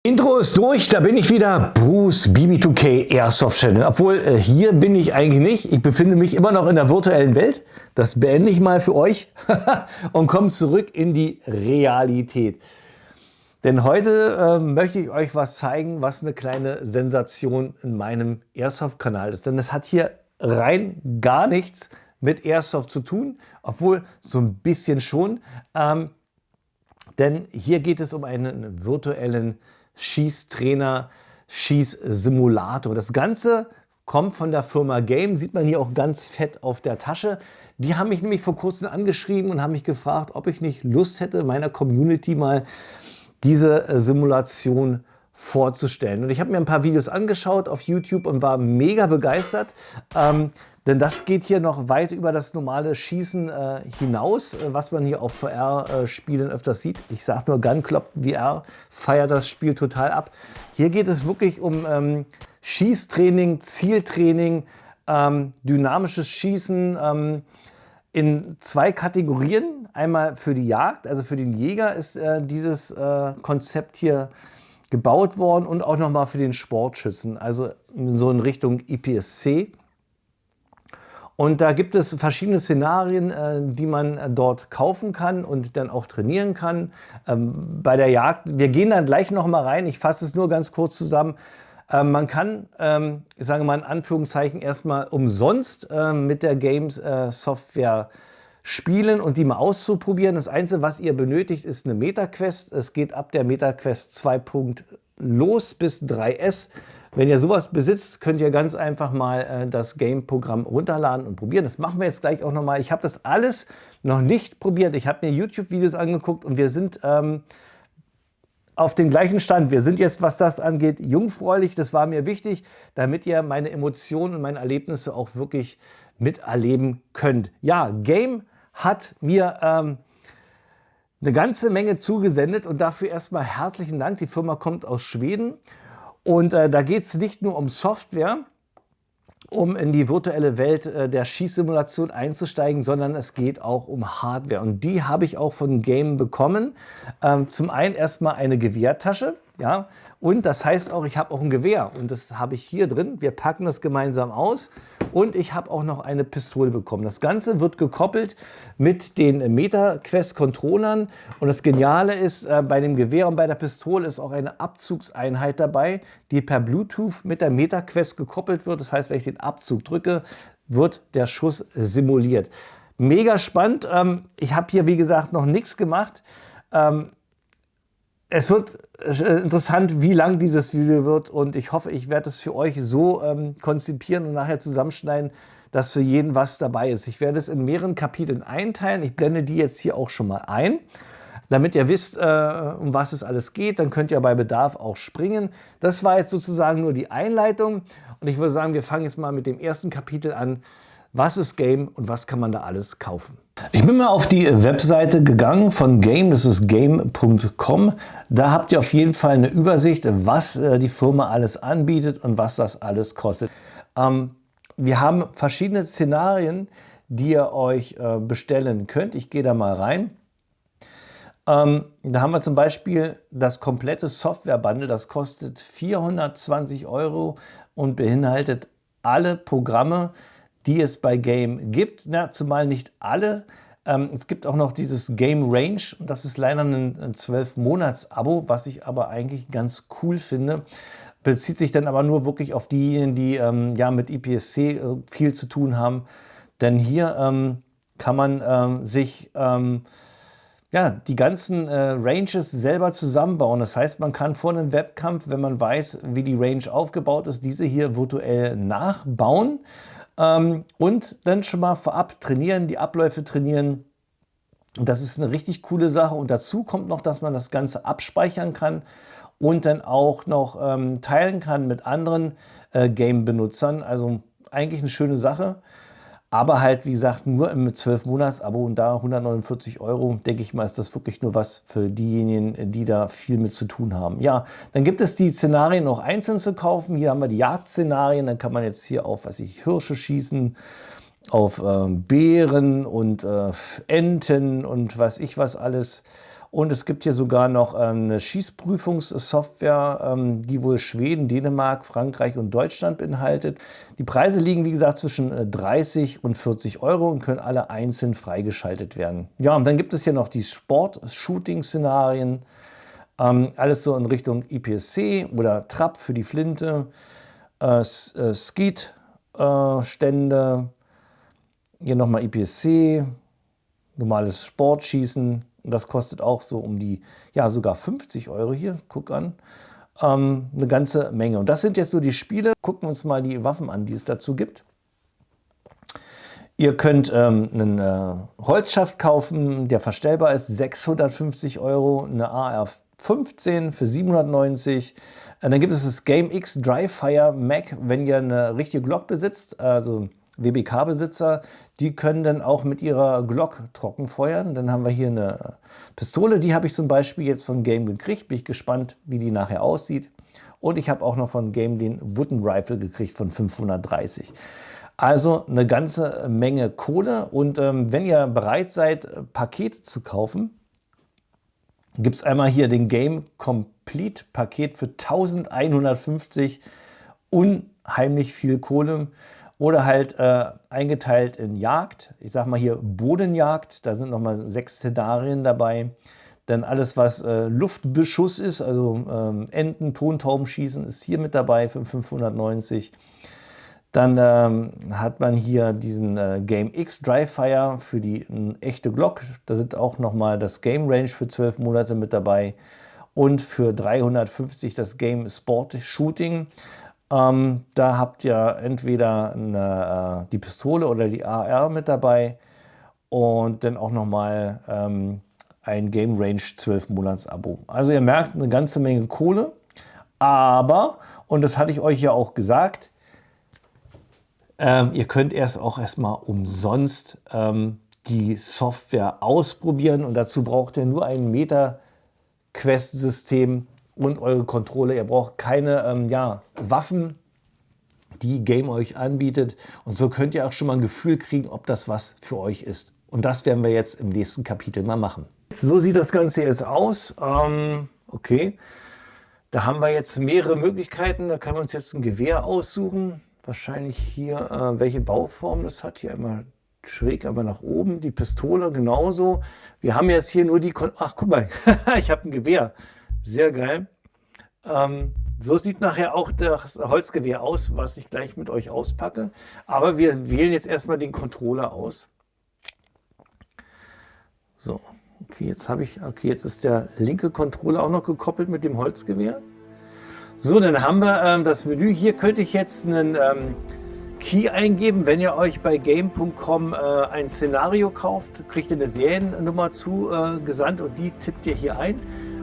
Intro ist durch, da bin ich wieder, Bruce BB2K Airsoft Channel. Obwohl, hier bin ich eigentlich nicht. Ich befinde mich immer noch in der virtuellen Welt. Das beende ich mal für euch und komme zurück in die Realität. Denn heute möchte ich euch was zeigen, was eine kleine Sensation in meinem Airsoft-Kanal ist. Denn das hat hier rein gar nichts mit Airsoft zu tun, obwohl so ein bisschen schon. Denn hier geht es um einen virtuellen Schießtrainer, Schießsimulator. Das Ganze kommt von der Firma Game, sieht man hier auch ganz fett auf der Tasche. Die haben mich nämlich vor kurzem angeschrieben und haben mich gefragt, ob ich nicht Lust hätte, meiner Community mal diese Simulation vorzustellen. Und ich habe mir ein paar Videos angeschaut auf YouTube und war mega begeistert. Denn das geht hier noch weit über das normale Schießen hinaus, was man hier auf VR-Spielen öfters sieht. Ich sage nur Gun-Club VR, feiert das Spiel total ab. Hier geht es wirklich um Schießtraining, Zieltraining, dynamisches Schießen in zwei Kategorien. Einmal für die Jagd, also für den Jäger ist dieses Konzept hier gebaut worden und auch nochmal für den Sportschützen, also so in Richtung IPSC. Und da gibt es verschiedene Szenarien, die man dort kaufen kann und dann auch trainieren kann. Bei der Jagd, wir gehen dann gleich noch mal rein, ich fasse es nur ganz kurz zusammen. Man kann, ich sage mal in Anführungszeichen, erstmal umsonst mit der Games Software spielen und die mal auszuprobieren. Das Einzige, was ihr benötigt, ist eine MetaQuest. Es geht ab der MetaQuest 2 los bis 3S. Wenn ihr sowas besitzt, könnt ihr ganz einfach mal das Game-Programm runterladen und probieren. Das machen wir jetzt gleich auch nochmal. Ich habe das alles noch nicht probiert. Ich habe mir YouTube-Videos angeguckt und wir sind auf dem gleichen Stand. Wir sind jetzt, was das angeht, jungfräulich. Das war mir wichtig, damit ihr meine Emotionen und meine Erlebnisse auch wirklich miterleben könnt. Ja, Game hat mir eine ganze Menge zugesendet und dafür erstmal herzlichen Dank. Die Firma kommt aus Schweden. Und da geht es nicht nur um Software, um in die virtuelle Welt der Schießsimulation einzusteigen, sondern es geht auch um Hardware. Und die habe ich auch von Game bekommen. Zum einen erstmal eine Gewehrtasche, ja, und das heißt auch, ich habe auch ein Gewehr und das habe ich hier drin. Wir packen das gemeinsam aus und ich habe auch noch eine Pistole bekommen. Das Ganze wird gekoppelt mit den MetaQuest-Controllern und das Geniale ist, bei dem Gewehr und bei der Pistole ist auch eine Abzugseinheit dabei, die per Bluetooth mit der MetaQuest gekoppelt wird. Das heißt, wenn ich den Abzug drücke, wird der Schuss simuliert. Mega spannend. Ich habe hier, wie gesagt, noch nichts gemacht. Es wird interessant, wie lang dieses Video wird und ich hoffe, ich werde es für euch so konzipieren und nachher zusammenschneiden, dass für jeden was dabei ist. Ich werde es in mehreren Kapiteln einteilen. Ich blende die jetzt hier auch schon mal ein, damit ihr wisst, um was es alles geht. Dann könnt ihr bei Bedarf auch springen. Das war jetzt sozusagen nur die Einleitung und ich würde sagen, wir fangen jetzt mal mit dem ersten Kapitel an. Was ist Game und was kann man da alles kaufen? Ich bin mal auf die Webseite gegangen von Game, das ist game.com. Da habt ihr auf jeden Fall eine Übersicht, was die Firma alles anbietet und was das alles kostet. Wir haben verschiedene Szenarien, die ihr euch bestellen könnt. Ich gehe da mal rein. Da haben wir zum Beispiel das komplette Software-Bundle, das kostet 420 € und beinhaltet alle Programme, die es bei Game gibt, zumal nicht alle. Es gibt auch noch dieses Game Range, das ist leider ein 12-Monats-Abo, was ich aber eigentlich ganz cool finde. Bezieht sich dann aber nur wirklich auf diejenigen, die ja, mit IPSC viel zu tun haben. Denn hier kann man sich ja, die ganzen Ranges selber zusammenbauen. Das heißt, man kann vor einem Wettkampf, wenn man weiß, wie die Range aufgebaut ist, diese hier virtuell nachbauen. Und dann schon mal vorab trainieren, die Abläufe trainieren. Das ist eine richtig coole Sache. Und dazu kommt noch, dass man das Ganze abspeichern kann und dann auch noch teilen kann mit anderen Game-Benutzern. Also eigentlich eine schöne Sache. Aber halt, wie gesagt, nur im 12-Monats-Abo und da 149 €, denke ich mal, ist das wirklich nur was für diejenigen, die da viel mit zu tun haben. Ja, dann gibt es die Szenarien noch einzeln zu kaufen. Hier haben wir die Jagdszenarien, dann kann man jetzt hier auf, was ich, Hirsche schießen, auf Bären und Enten und was ich was alles. Und es gibt hier sogar noch eine Schießprüfungssoftware, die wohl Schweden, Dänemark, Frankreich und Deutschland beinhaltet. Die Preise liegen, wie gesagt, zwischen 30 und 40 Euro und können alle einzeln freigeschaltet werden. Ja, und dann gibt es hier noch die Sport-Shooting-Szenarien. Alles so in Richtung IPSC oder Trap für die Flinte, Skeet-Stände, hier nochmal IPSC, normales Sportschießen. Das kostet auch so um die, ja, sogar 50 Euro hier. Guck an. Eine ganze Menge. Und das sind jetzt so die Spiele. Gucken wir uns mal die Waffen an, die es dazu gibt. Ihr könnt einen Holzschaft kaufen, der verstellbar ist, 650 Euro. Eine AR-15 für 790. Dann gibt es das Game X Dry-Fire Mag, wenn ihr eine richtige Glock besitzt, also WBK-Besitzer, die können dann auch mit ihrer Glock trocken feuern. Dann haben wir hier eine Pistole, die habe ich zum Beispiel jetzt von Game gekriegt. Bin ich gespannt, wie die nachher aussieht. Und ich habe auch noch von Game den Wooden Rifle gekriegt von 530. Also eine ganze Menge Kohle. Und wenn ihr bereit seid, Pakete zu kaufen, gibt es einmal hier den Game Complete Paket für 1150. Unheimlich viel Kohle. Oder halt eingeteilt in Jagd. Ich sag mal hier Bodenjagd. Da sind nochmal 6 Szenarien dabei. Dann alles, was Luftbeschuss ist, also Enten, Tontauben schießen, ist hier mit dabei für 590. Dann hat man hier diesen Game X Dry-Fire für die echte Glock. Da sind auch nochmal das Game Range für 12 Monate mit dabei. Und für 350 das Game Sport Shooting. Da habt ihr entweder die Pistole oder die AR mit dabei und dann auch nochmal ein Game Range 12 Monats Abo. Also ihr merkt eine ganze Menge Kohle, aber, und das hatte ich euch ja auch gesagt, ihr könnt erstmal umsonst die Software ausprobieren und dazu braucht ihr nur ein MetaQuest-System und eure Controller. Ihr braucht keine Waffen, die Game euch anbietet. Und so könnt ihr auch schon mal ein Gefühl kriegen, ob das was für euch ist. Und das werden wir jetzt im nächsten Kapitel mal machen. So sieht das Ganze jetzt aus. Okay, da haben wir jetzt mehrere Möglichkeiten. Da können wir uns jetzt ein Gewehr aussuchen. Wahrscheinlich hier, welche Bauform das hat. Hier einmal schräg, einmal nach oben. Die Pistole genauso. Wir haben jetzt hier nur die... Ach, guck mal, ich habe ein Gewehr. Sehr geil. So sieht nachher auch das Holzgewehr aus, was ich gleich mit euch auspacke. Aber wir wählen jetzt erstmal den Controller aus. So, okay, jetzt ist der linke Controller auch noch gekoppelt mit dem Holzgewehr. So, dann haben wir das Menü. Hier könnte ich jetzt einen Key eingeben. Wenn ihr euch bei game.com ein Szenario kauft, kriegt ihr eine Seriennummer zugesandt und die tippt ihr hier ein.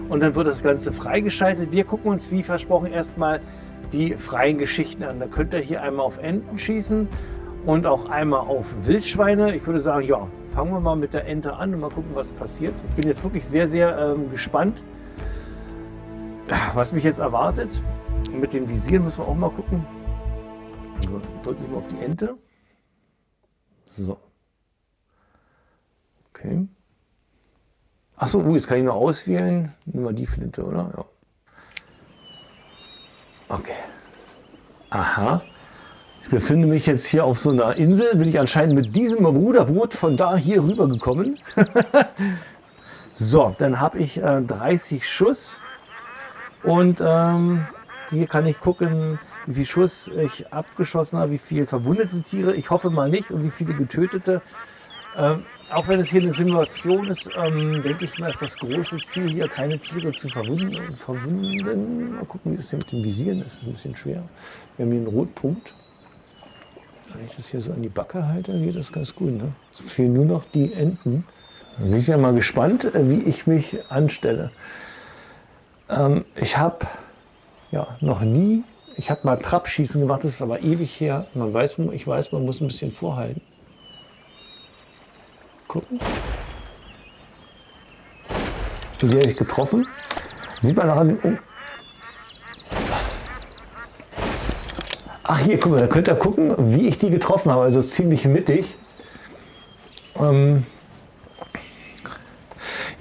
Und dann wird das Ganze freigeschaltet. Wir gucken uns, wie versprochen, erstmal die freien Geschichten an. Da könnt ihr hier einmal auf Enten schießen und auch einmal auf Wildschweine. Ich würde sagen, ja, fangen wir mal mit der Ente an und mal gucken, was passiert. Ich bin jetzt wirklich sehr, sehr gespannt, was mich jetzt erwartet. Mit dem Visier müssen wir auch mal gucken. Drücke ich mal auf die Ente. So. Okay. Achso, jetzt kann ich noch auswählen. Nehmen wir die Flinte, oder? Ja. Okay. Aha. Ich befinde mich jetzt hier auf so einer Insel. Bin ich anscheinend mit diesem Ruderboot von da hier rüber gekommen. So, dann habe ich 30 Schuss. Und hier kann ich gucken, wie viel Schuss ich abgeschossen habe, wie viele verwundete Tiere. Ich hoffe mal nicht und wie viele getötete. Auch wenn es hier eine Simulation ist, denke ich mal, ist das große Ziel hier, keine Tiere zu verwunden. Mal gucken, wie es hier mit den Visieren ist. Das ist ein bisschen schwer. Wir haben hier einen Rotpunkt. Wenn ich das hier so an die Backe halte, geht das ganz gut. Ne? Es fehlen nur noch die Enten. Dann bin ich ja mal gespannt, wie ich mich anstelle. Ich habe noch nie, ich habe mal Trapschießen gemacht, das ist aber ewig her. Ich weiß, man muss ein bisschen vorhalten. Gucken. Die habe ich getroffen. Sieht man noch an den... Ach hier, guck mal, da könnt ihr gucken, wie ich die getroffen habe. Also ziemlich mittig.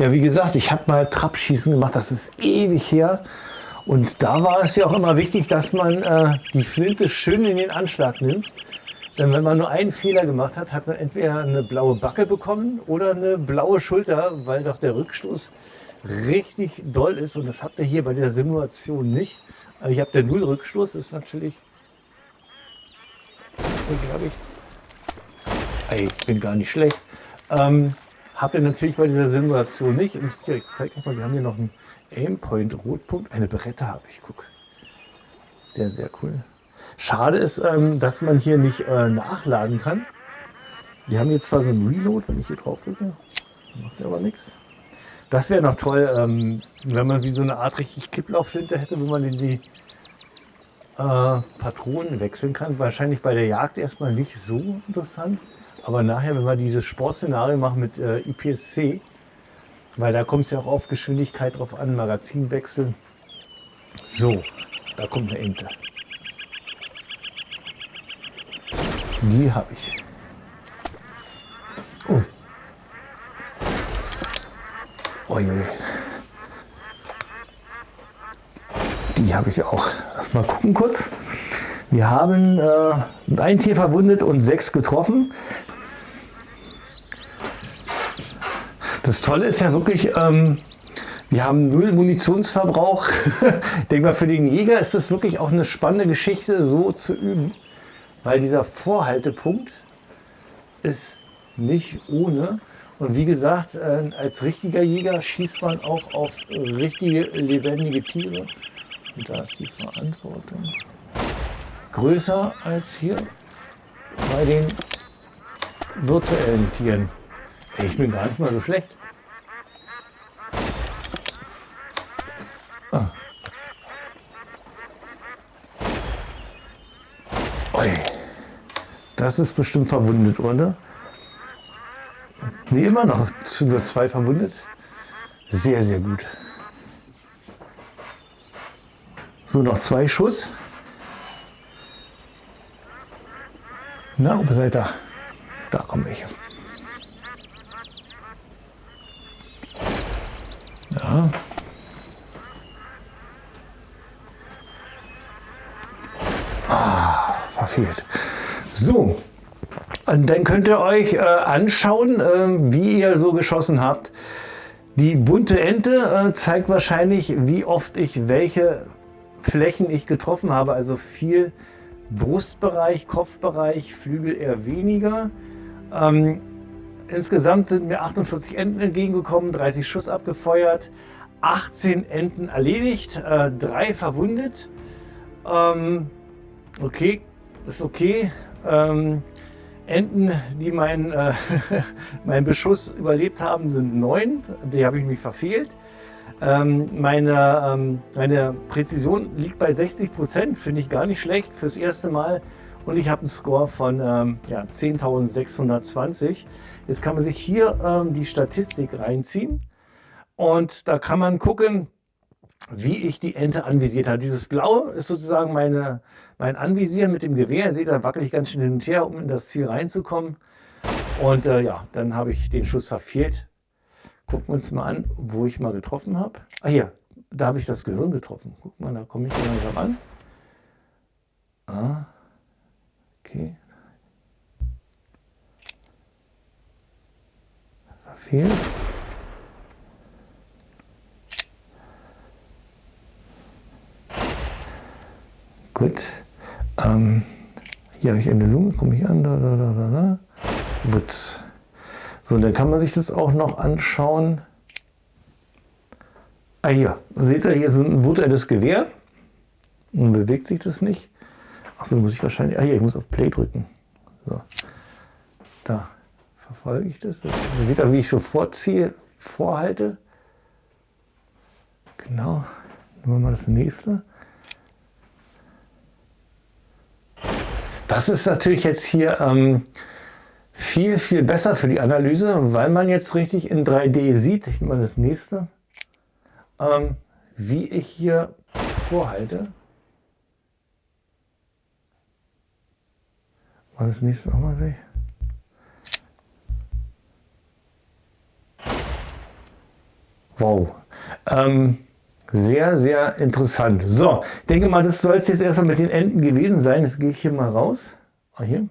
Ja, wie gesagt, ich habe mal Trapschießen gemacht, das ist ewig her. Und da war es ja auch immer wichtig, dass man die Flinte schön in den Anschlag nimmt. Denn wenn man nur einen Fehler gemacht hat, hat man entweder eine blaue Backe bekommen oder eine blaue Schulter, weil doch der Rückstoß richtig doll ist. Und das habt ihr hier bei der Simulation nicht. Also ich habe der Null Rückstoß, das ist natürlich. Glaube ich. Ey, ich bin gar nicht schlecht. Habt ihr natürlich bei dieser Simulation nicht. Und hier, ich zeige euch mal, wir haben hier noch einen Aimpoint Rotpunkt. Eine Beretta habe ich, guck. Sehr, sehr cool. Schade ist, dass man hier nicht nachladen kann. Die haben jetzt zwar so ein Reload, wenn ich hier drauf drücke, macht aber nichts. Das wäre noch toll, wenn man wie so eine Art richtig Kipplauflinte hätte, wo man in die Patronen wechseln kann. Wahrscheinlich bei der Jagd erstmal nicht so interessant, aber nachher, wenn wir dieses Sportszenario machen mit IPSC, weil da kommt es ja auch auf Geschwindigkeit drauf an, Magazinwechsel. So, da kommt eine Ente. Die habe ich. Oh. Uiui. Die habe ich auch. Lass mal gucken kurz. Wir haben ein Tier verwundet und 6 getroffen. Das Tolle ist ja wirklich, wir haben 0 Munitionsverbrauch. Ich denke mal, für den Jäger ist das wirklich auch eine spannende Geschichte, so zu üben. Weil dieser Vorhaltepunkt ist nicht ohne. Und wie gesagt, als richtiger Jäger schießt man auch auf richtige, lebendige Tiere. Und da ist die Verantwortung größer als hier bei den virtuellen Tieren. Hey, ich bin gar nicht mal so schlecht. Ah. Oi. Das ist bestimmt verwundet, oder? Wie immer noch nur 2 verwundet. Sehr, sehr gut. So, noch 2 Schuss. Na, wo seid ihr? Da kommen welche. Ja. Verfehlt. So. Und dann könnt ihr euch anschauen, wie ihr so geschossen habt. Die bunte Ente zeigt wahrscheinlich, wie oft ich welche Flächen ich getroffen habe. Also viel Brustbereich, Kopfbereich, Flügel eher weniger. Insgesamt sind mir 48 Enten entgegengekommen, 30 Schuss abgefeuert, 18 Enten erledigt, 3 verwundet. Okay, ist okay. Enten, die mein Beschuss überlebt haben, sind 9. Die habe ich mich verfehlt. Meine Präzision liegt bei 60%, finde ich gar nicht schlecht fürs erste Mal. Und ich habe einen Score von 10.620. Jetzt kann man sich hier die Statistik reinziehen. Und da kann man gucken, wie ich die Ente anvisiert habe. Dieses Blaue ist sozusagen mein Anvisieren mit dem Gewehr. Seht ihr, da wackel ich ganz schön hin und her, um in das Ziel reinzukommen. Und ja, dann habe ich den Schuss verfehlt. Gucken wir uns mal an, wo ich mal getroffen habe. Ah, hier, da habe ich das Gehirn getroffen. Guck mal, da komme ich langsam an. Ah, okay. Verfehlt. Gut. Hier habe ich eine Lunge, komme ich an. Da. Wutz. So, dann kann man sich das auch noch anschauen. Ah, hier. Seht ihr, hier ist ein virtuelles Gewehr. Nun bewegt sich das nicht. Achso, muss ich wahrscheinlich. Ah, hier, ich muss auf Play drücken. So. Da verfolge ich das. Ihr seht ihr, wie ich so vorziehe, vorhalte. Genau. Nehmen wir mal das nächste. Das ist natürlich jetzt hier viel, viel besser für die Analyse, weil man jetzt richtig in 3D sieht. Ich nehme mal das nächste. Wie ich hier vorhalte. Mal das nächste auch mal weg. Wow. Sehr, sehr interessant. So, ich denke mal, das soll es jetzt erstmal mit den Enten gewesen sein. Jetzt gehe ich hier mal raus. Hier.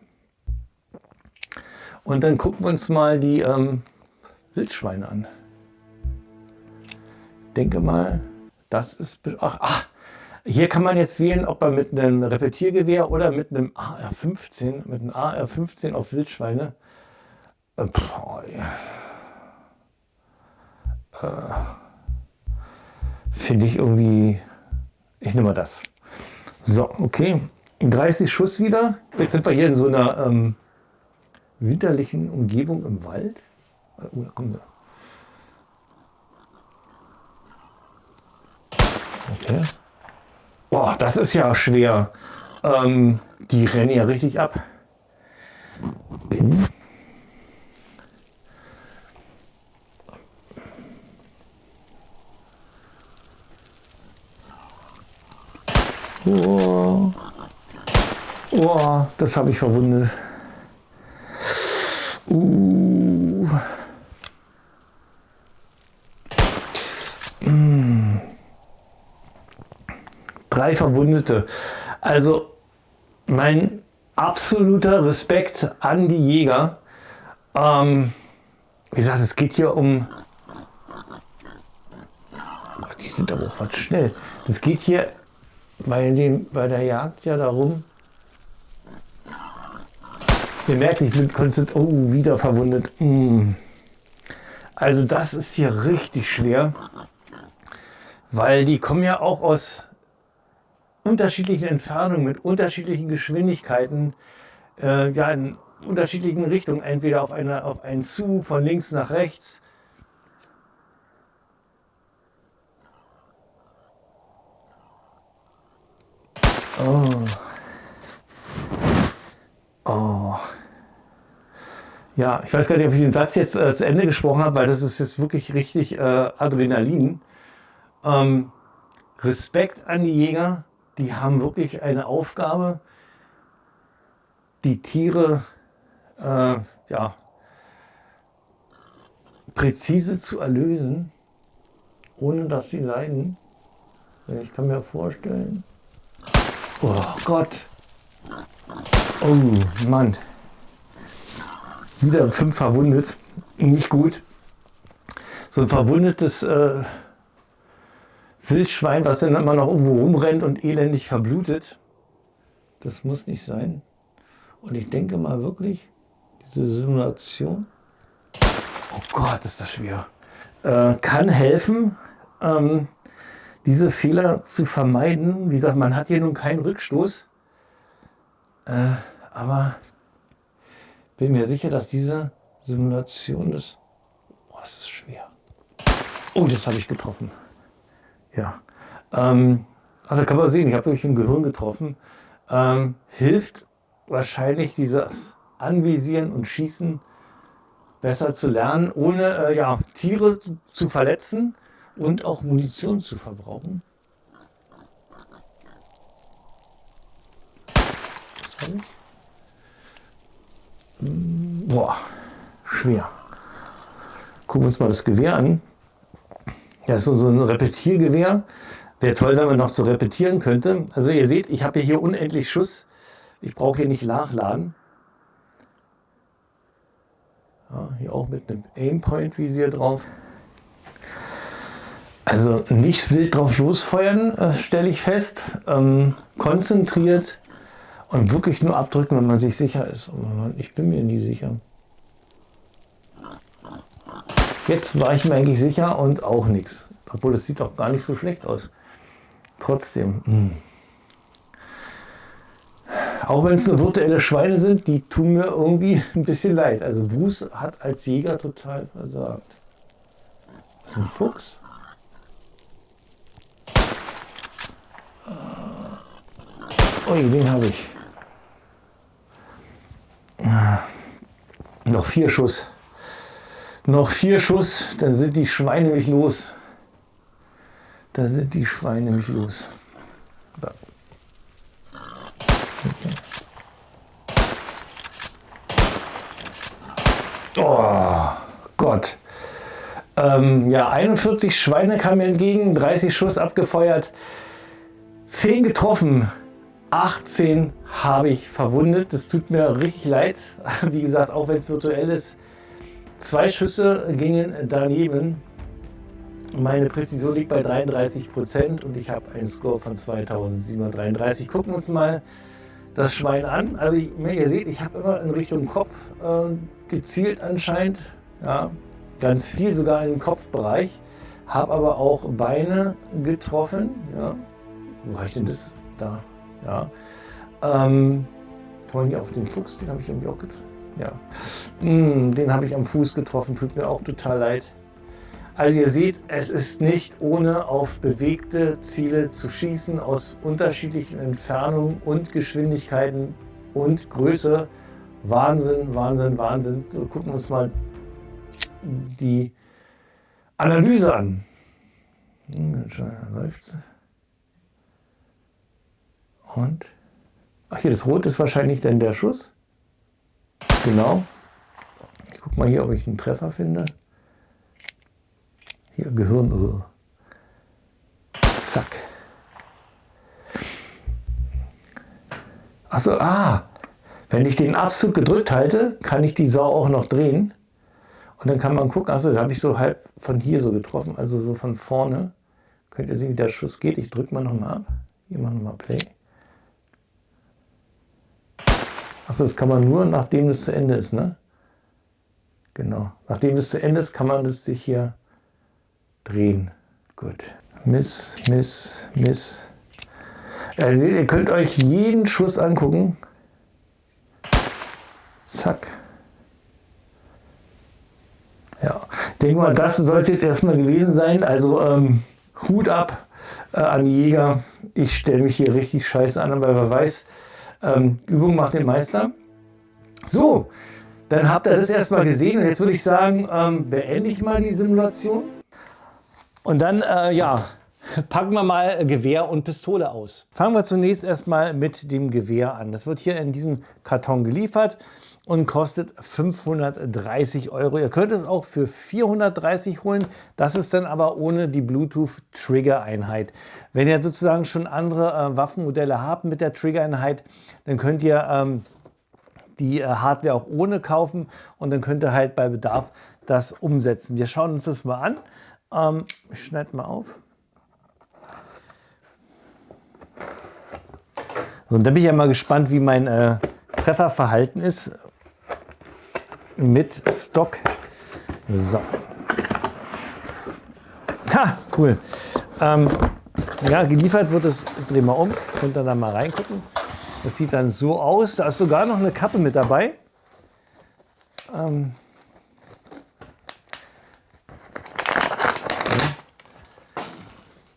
Und dann gucken wir uns mal die Wildschweine an. Ich denke mal, das ist... Hier kann man jetzt wählen, ob man mit einem Repetiergewehr oder mit einem AR-15 auf Wildschweine. Finde ich irgendwie... Ich nehme mal das. So, okay. 30 Schuss wieder. Jetzt sind wir hier in so einer winterlichen Umgebung im Wald. Oh, da kommen wir. Okay. Boah, das ist ja schwer. Die rennen ja richtig ab. Okay. Oh. Oh, das habe ich verwundet. 3 Verwundete. Also mein absoluter Respekt an die Jäger. Wie gesagt, es geht hier um... Die sind aber auch was schnell. Es geht hier bei der Jagd ja darum... Ihr merkt, ich bin konzentriert. Oh, wieder verwundet. Also das ist hier richtig schwer. Weil die kommen ja auch aus unterschiedlichen Entfernungen, mit unterschiedlichen Geschwindigkeiten, ja, in unterschiedlichen Richtungen, entweder auf einen zu, von links nach rechts. Oh. Oh. Ja, ich weiß gar nicht, ob ich den Satz jetzt zu Ende gesprochen habe, weil das ist jetzt wirklich richtig Adrenalin. Respekt an die Jäger, die haben wirklich eine Aufgabe, die Tiere ja, präzise zu erlösen, ohne dass sie leiden. Ich kann mir vorstellen... Oh Gott! Oh Mann! Wieder 5 verwundet. Nicht gut. So ein verwundetes Wildschwein, was dann immer noch irgendwo rumrennt und elendig verblutet. Das muss nicht sein. Und ich denke mal wirklich, diese Simulation, oh Gott, ist das schwer, kann helfen, diese Fehler zu vermeiden. Wie gesagt, man hat hier nun keinen Rückstoß, aber bin mir sicher, dass diese Simulation ist. Oh, das ist schwer. Oh, das habe ich getroffen. Ja. Also kann man sehen, ich habe wirklich im Gehirn getroffen. Hilft wahrscheinlich dieses Anvisieren und Schießen besser zu lernen, ohne ja, Tiere zu verletzen und auch Munition zu verbrauchen. Was habe ich? Boah, schwer. Gucken wir uns mal das Gewehr an. Ja, das ist so ein Repetiergewehr. Wäre toll, wenn man noch so repetieren könnte. Also ihr seht, ich habe hier unendlich Schuss. Ich brauche hier nicht nachladen. Ja, hier auch mit einem Aimpoint-Visier drauf. Also nicht wild drauf losfeuern, stelle ich fest. Konzentriert und wirklich nur abdrücken, wenn man sich sicher ist. Ich bin mir nie sicher. Jetzt war ich mir eigentlich sicher und auch nichts. Obwohl, das sieht auch gar nicht so schlecht aus. Trotzdem. Auch wenn es nur virtuelle Schweine sind, die tun mir irgendwie ein bisschen leid. Also Bruce hat als Jäger total versagt. Das ist ein Fuchs. Ui, den habe ich. Noch 4 Schuss. Noch 4 Schuss, dann sind die Schweine nämlich los. Da sind die Schweine nämlich los. Okay. Oh Gott. Ja, 41 Schweine kamen mir entgegen, 30 Schuss abgefeuert, 10 getroffen, 18 habe ich verwundet. Das tut mir richtig leid. Wie gesagt, auch wenn es virtuell ist, 2 Schüsse gingen daneben. Meine Präzision liegt bei 33% und ich habe einen Score von 2733. Gucken wir uns mal das Schwein an. Also ihr seht, ich habe immer in Richtung Kopf gezielt anscheinend. Ja, ganz viel sogar im Kopfbereich. Habe aber auch Beine getroffen. Ja. Wo habe ich denn das? Da. Ja. Kann man hier auf den Fuchs, den habe ich irgendwie auch getroffen. Ja. Den habe ich am Fuß getroffen, tut mir auch total leid. Also ihr seht, es ist nicht ohne auf bewegte Ziele zu schießen aus unterschiedlichen Entfernungen und Geschwindigkeiten und Größe. Wahnsinn, Wahnsinn, Wahnsinn. So, gucken wir uns mal die Analyse an. Läuft's. Und? Ach, hier das Rot ist wahrscheinlich dann der Schuss. Genau. Ich guck mal hier, ob ich einen Treffer finde. Hier, Gehirn. Zack. Achso, wenn ich den Abzug gedrückt halte, kann ich die Sau auch noch drehen. Und dann kann man gucken, achso, da habe ich so halb von hier so getroffen, also so von vorne. Könnt ihr sehen, wie der Schuss geht. Ich drücke mal nochmal ab. Hier machen wir mal Play. Achso, das kann man nur, nachdem es zu Ende ist, ne? Genau. Nachdem es zu Ende ist, kann man das sich hier drehen. Gut. Miss, Miss, Miss. Also ihr könnt euch jeden Schuss angucken. Zack. Ja. Ich denke mal, das soll es jetzt erstmal gewesen sein. Also Hut ab an die Jäger. Ich stelle mich hier richtig scheiße an, weil man weiß, Übung macht den Meister. So, dann habt ihr das erstmal gesehen und jetzt würde ich sagen, beende ich mal die Simulation. Und dann, ja, packen wir mal Gewehr und Pistole aus. Fangen wir zunächst erstmal mit dem Gewehr an. Das wird hier in diesem Karton geliefert und kostet 530 Euro. Ihr könnt es auch für 430 holen. Das ist dann aber ohne die Bluetooth-Trigger-Einheit. Wenn ihr sozusagen schon andere Waffenmodelle habt mit der Trigger-Einheit, dann könnt ihr die Hardware auch ohne kaufen und dann könnt ihr halt bei Bedarf das umsetzen. Wir schauen uns das mal an. Ich schneide mal auf. So, und dann bin ich ja mal gespannt, wie mein Trefferverhalten ist mit Stock. So. Ha, cool. Ja, geliefert wird es, ich drehe mal um, könnt ihr da mal reingucken. Das sieht dann so aus. Da ist sogar noch eine Kappe mit dabei.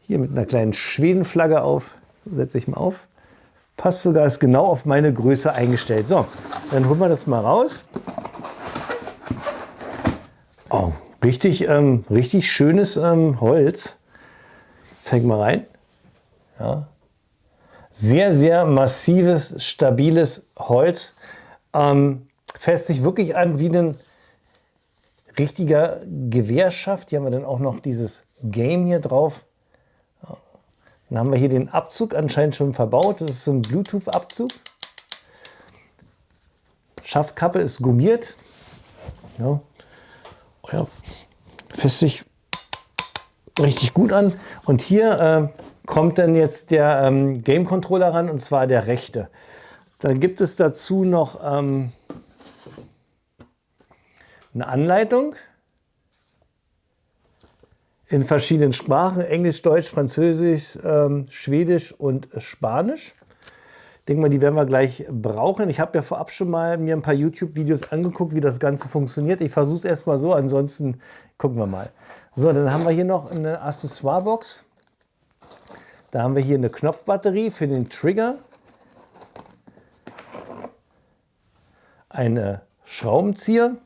Hier mit einer kleinen Schwedenflagge auf. Setze ich mal auf. Passt sogar, ist genau auf meine Größe eingestellt. So, dann holen wir das mal raus. Oh, richtig, richtig schönes Holz. Zeig mal rein. Ja. Sehr, sehr massives, stabiles Holz. Fässt sich wirklich an wie ein richtiger Gewehrschaft. Hier haben wir dann auch noch dieses Game hier drauf. Dann haben wir hier den Abzug anscheinend schon verbaut. Das ist so ein Bluetooth-Abzug. Schaftkappe ist gummiert. Ja. Oh ja. Fässt sich richtig gut an. Und hier kommt dann jetzt der Game Controller ran, und zwar der rechte. Dann gibt es dazu noch eine Anleitung in verschiedenen Sprachen: Englisch, Deutsch, Französisch, Schwedisch und Spanisch. Ich denke mal, die werden wir gleich brauchen. Ich habe ja vorab schon mal mir ein paar YouTube-Videos angeguckt, wie das Ganze funktioniert. Ich versuche es erstmal so, ansonsten gucken wir mal. So, dann haben wir hier noch eine Accessoire-Box. Da haben wir hier eine Knopfbatterie für den Trigger, eine Schraubenzieher,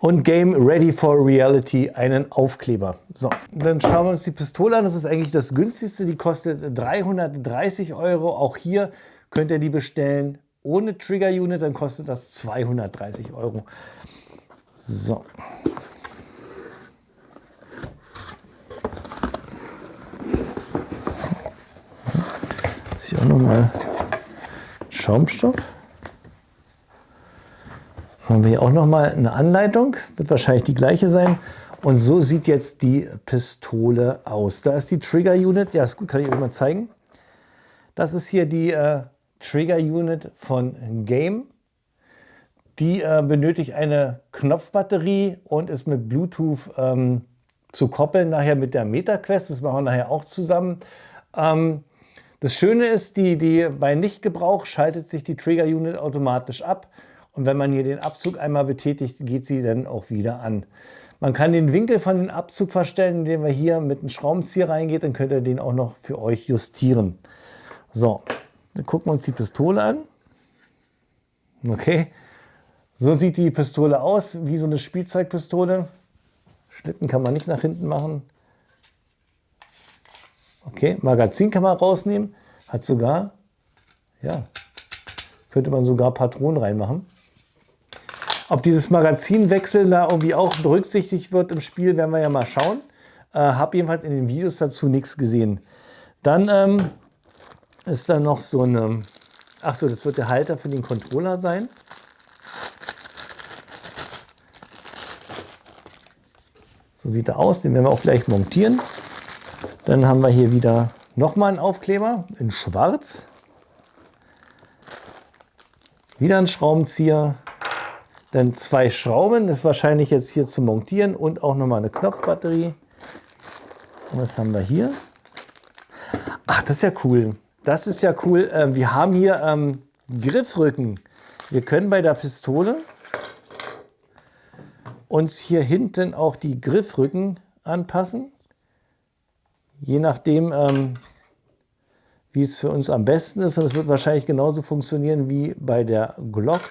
und Game Ready for Reality, einen Aufkleber. So, dann schauen wir uns die Pistole an. Das ist eigentlich das günstigste. Die kostet 330 Euro. Auch hier könnt ihr die bestellen ohne Trigger Unit, dann kostet das 230 Euro. So. Jetzt hier auch nochmal Schaumstoff. Dann haben wir hier auch nochmal eine Anleitung, wird wahrscheinlich die gleiche sein. Und so sieht jetzt die Pistole aus. Da ist die Trigger Unit, ja ist gut, kann ich euch mal zeigen. Das ist hier die Trigger Unit von Game. Die benötigt eine Knopfbatterie und ist mit Bluetooth zu koppeln, nachher mit der MetaQuest. Das machen wir nachher auch zusammen. Das Schöne ist, bei Nichtgebrauch schaltet sich die Trigger Unit automatisch ab. Und wenn man hier den Abzug einmal betätigt, geht sie dann auch wieder an. Man kann den Winkel von dem Abzug verstellen, indem wir hier mit einem Schraubenzieher reingeht, dann könnt ihr den auch noch für euch justieren. So, dann gucken wir uns die Pistole an. Okay, so sieht die Pistole aus, wie so eine Spielzeugpistole. Schlitten kann man nicht nach hinten machen. Okay, Magazin kann man rausnehmen. Hat sogar, ja, könnte man sogar Patronen reinmachen. Ob dieses Magazinwechsel da irgendwie auch berücksichtigt wird im Spiel, werden wir ja mal schauen. Habe jedenfalls in den Videos dazu nichts gesehen. Dann ist da noch so eine, achso, das wird der Halter für den Controller sein. So sieht er aus, den werden wir auch gleich montieren. Dann haben wir hier wieder nochmal einen Aufkleber in schwarz. Wieder ein Schraubenzieher. Dann 2 Schrauben, das ist wahrscheinlich jetzt hier zum Montieren und auch nochmal eine Knopfbatterie. Und was haben wir hier? Ach, das ist ja cool. Das ist ja cool. Wir haben hier Griffrücken. Wir können bei der Pistole uns hier hinten auch die Griffrücken anpassen. Je nachdem, wie es für uns am besten ist. Und es wird wahrscheinlich genauso funktionieren wie bei der Glock.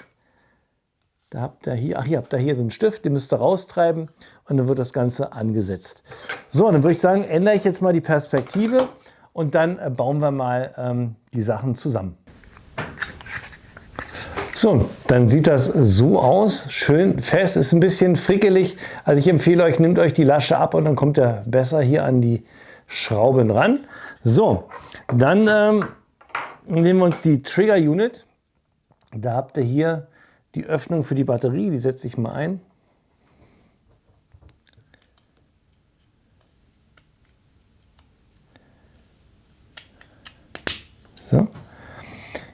Da habt ihr hier, ach, hier habt ihr hier so einen Stift, den müsst ihr raustreiben und dann wird das Ganze angesetzt. So, dann würde ich sagen, ändere ich jetzt mal die Perspektive und dann bauen wir mal die Sachen zusammen. So, dann sieht das so aus, schön fest, ist ein bisschen frickelig. Also ich empfehle euch, nehmt euch die Lasche ab und dann kommt ihr besser hier an die Schrauben ran. So, dann nehmen wir uns die Trigger Unit. Da habt ihr hier die Öffnung für die Batterie, die setze ich mal ein. So.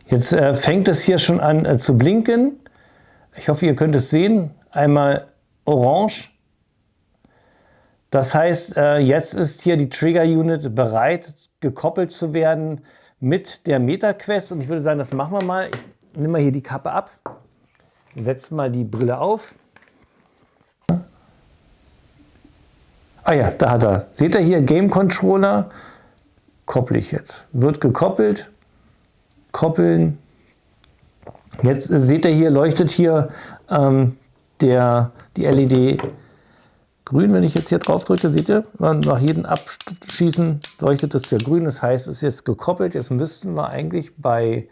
Jetzt fängt es hier schon an zu blinken. Ich hoffe, ihr könnt es sehen. Einmal orange. Das heißt, jetzt ist hier die Trigger Unit bereit, gekoppelt zu werden mit der MetaQuest. Und ich würde sagen, das machen wir mal. Ich nehme mal hier die Kappe ab. Setzt mal die Brille auf. Ah ja, da hat er. Seht ihr hier, Game Controller, kopple ich jetzt. Wird gekoppelt, koppeln. Jetzt seht ihr hier, leuchtet hier die LED grün, wenn ich jetzt hier drauf drücke, seht ihr, nach jedem Abschießen leuchtet das ja grün. Das heißt, es ist jetzt gekoppelt. Jetzt müssten wir eigentlich bei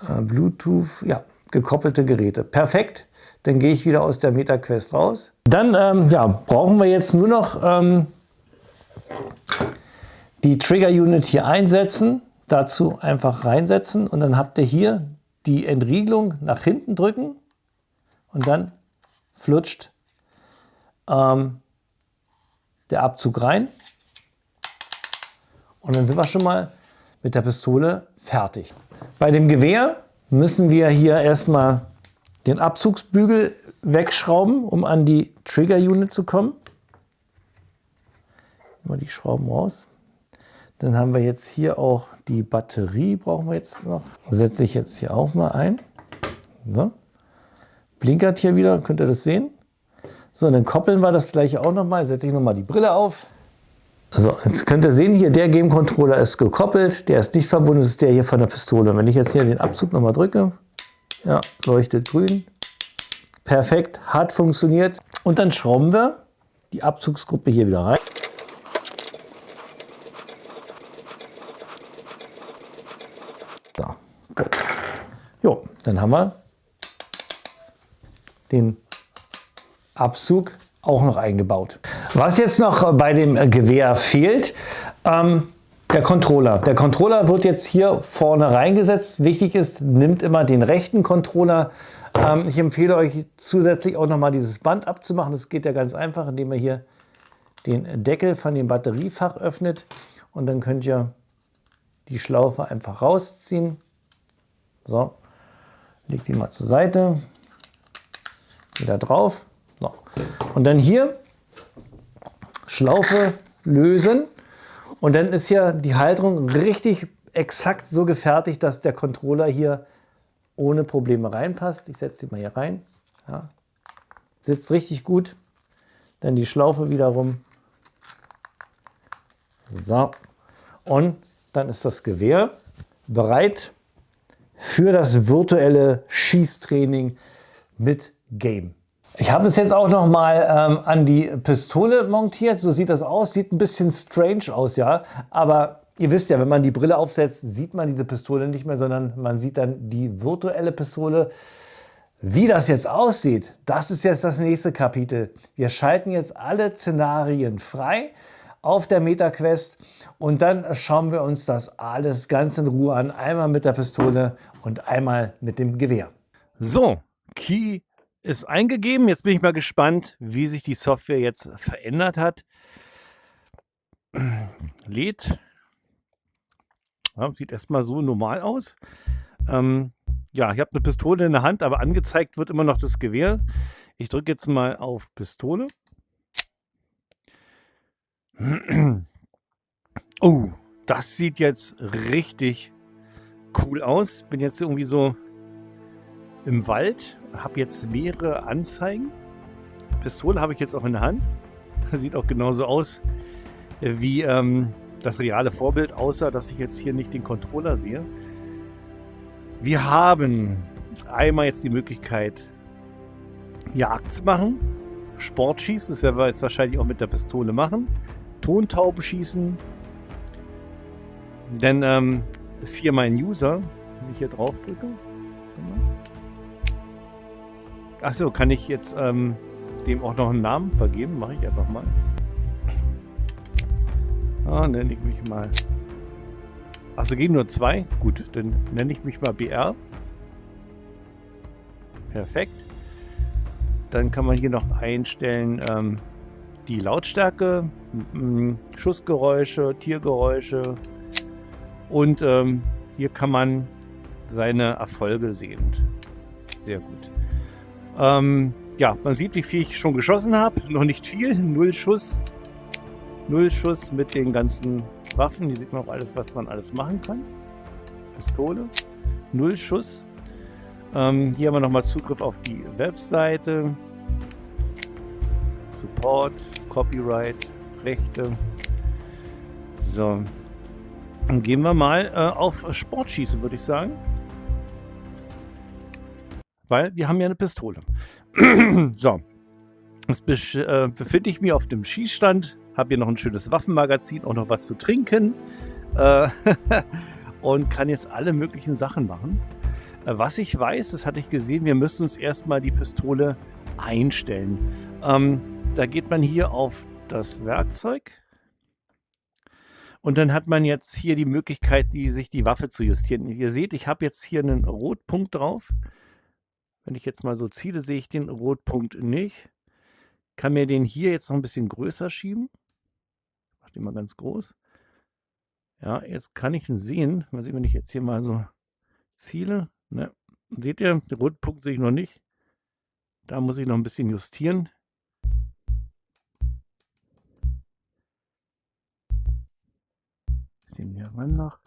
Bluetooth, ja, gekoppelte Geräte. Perfekt. Dann gehe ich wieder aus der MetaQuest raus. Dann ja, brauchen wir jetzt nur noch die Trigger Unit hier einsetzen. Dazu einfach reinsetzen und dann habt ihr hier die Entriegelung nach hinten drücken und dann flutscht der Abzug rein. Und dann sind wir schon mal mit der Pistole fertig. Bei dem Gewehr müssen wir hier erstmal den Abzugsbügel wegschrauben, um an die Trigger Unit zu kommen. Mal die Schrauben raus. Dann haben wir jetzt hier auch die Batterie, brauchen wir jetzt noch. Setze ich jetzt hier auch mal ein. So. Blinkert hier wieder, könnt ihr das sehen? So, dann koppeln wir das gleiche auch nochmal. Setze ich nochmal die Brille auf. So, jetzt könnt ihr sehen, hier der Game Controller ist gekoppelt, der ist nicht verbunden, das ist der hier von der Pistole. Wenn ich jetzt hier den Abzug nochmal drücke, ja, leuchtet grün. Perfekt, hat funktioniert. Und dann schrauben wir die Abzugsgruppe hier wieder rein. So, gut. Jo, dann haben wir den Abzug auch noch eingebaut. Was jetzt noch bei dem Gewehr fehlt, der Controller. Der Controller wird jetzt hier vorne reingesetzt. Wichtig ist, nimmt immer den rechten Controller. Ich empfehle euch zusätzlich auch noch mal dieses Band abzumachen. Das geht ja ganz einfach, indem ihr hier den Deckel von dem Batteriefach öffnet und dann könnt ihr die Schlaufe einfach rausziehen. So, legt die mal zur Seite, wieder drauf. So. Und dann hier Schlaufe lösen und dann ist hier die Halterung richtig exakt so gefertigt, dass der Controller hier ohne Probleme reinpasst. Ich setze die mal hier rein. Ja. Sitzt richtig gut. Dann die Schlaufe wiederum. So. Und dann ist das Gewehr bereit für das virtuelle Schießtraining mit Game. Ich habe es jetzt auch noch mal an die Pistole montiert. So sieht das aus. Sieht ein bisschen strange aus, ja. Aber ihr wisst ja, wenn man die Brille aufsetzt, sieht man diese Pistole nicht mehr, sondern man sieht dann die virtuelle Pistole. Wie das jetzt aussieht, das ist jetzt das nächste Kapitel. Wir schalten jetzt alle Szenarien frei auf der MetaQuest und dann schauen wir uns das alles ganz in Ruhe an. Einmal mit der Pistole und einmal mit dem Gewehr. So, Key ist eingegeben. Jetzt bin ich mal gespannt, wie sich die Software jetzt verändert hat. Lädt. Ja, sieht erstmal so normal aus. Ja, ich habe eine Pistole in der Hand, aber angezeigt wird immer noch das Gewehr. Ich drücke jetzt mal auf Pistole. Oh, das sieht jetzt richtig cool aus. Bin jetzt irgendwie so im Wald, habe jetzt mehrere Anzeigen. Pistole habe ich jetzt auch in der Hand. Sieht auch genauso aus wie das reale Vorbild, außer dass ich jetzt hier nicht den Controller sehe. Wir haben einmal jetzt die Möglichkeit, Jagd zu machen. Sportschießen, das werden wir jetzt wahrscheinlich auch mit der Pistole machen. Tontauben schießen. Dann ist hier mein User, wenn ich hier drauf drücke. Achso, kann ich jetzt dem auch noch einen Namen vergeben? Mache ich einfach mal. Nenne ich mich mal. Achso, gehen nur 2. Gut, dann nenne ich mich mal BR. Perfekt. Dann kann man hier noch einstellen die Lautstärke, Schussgeräusche, Tiergeräusche und hier kann man seine Erfolge sehen. Sehr gut. Ja, man sieht, wie viel ich schon geschossen habe. Noch nicht viel. 0 Schuss. 0 Schuss mit den ganzen Waffen. Hier sieht man auch alles, was man alles machen kann. Pistole. 0 Schuss. Hier haben wir nochmal Zugriff auf die Webseite. Support, Copyright, Rechte. So. Dann gehen wir mal auf Sportschießen, würde ich sagen. Weil wir haben ja eine Pistole. So. Jetzt befinde ich mich auf dem Schießstand. Habe hier noch ein schönes Waffenmagazin, auch noch was zu trinken. Und kann jetzt alle möglichen Sachen machen. Was ich weiß, das hatte ich gesehen, wir müssen uns erstmal die Pistole einstellen. Da geht man hier auf das Werkzeug. Und dann hat man jetzt hier die Möglichkeit, sich die Waffe zu justieren. Ihr seht, ich habe jetzt hier einen Rotpunkt drauf. Wenn ich jetzt mal so ziele, sehe ich den Rotpunkt nicht. Kann mir den hier jetzt noch ein bisschen größer schieben. Ich mache den mal ganz groß. Ja, jetzt kann ich ihn sehen. Mal sehen, wenn ich jetzt hier mal so ziele. Ne? Seht ihr, den roten Punkt sehe ich noch nicht. Da muss ich noch ein bisschen justieren. Bisschen näher ran noch.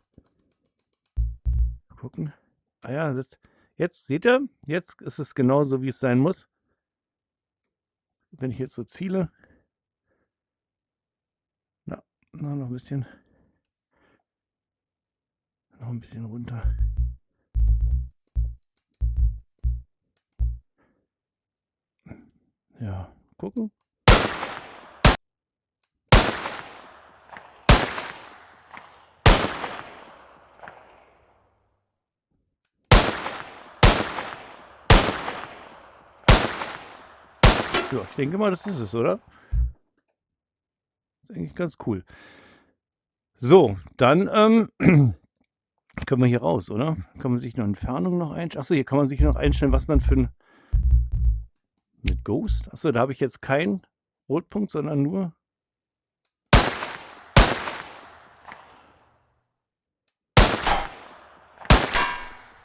Gucken. Ah ja, jetzt seht ihr, jetzt ist es genauso, wie es sein muss. Wenn ich jetzt so ziele. Na, noch ein bisschen. Noch ein bisschen runter. Ja, gucken. Ja, ich denke mal, das ist es, oder? Ist eigentlich ganz cool. So, dann können wir hier raus, oder? Kann man sich noch Entfernung noch einstellen? Achso, hier kann man sich noch einstellen, was man für ein... Mit Ghost? Achso, da habe ich jetzt keinen Rotpunkt, sondern nur...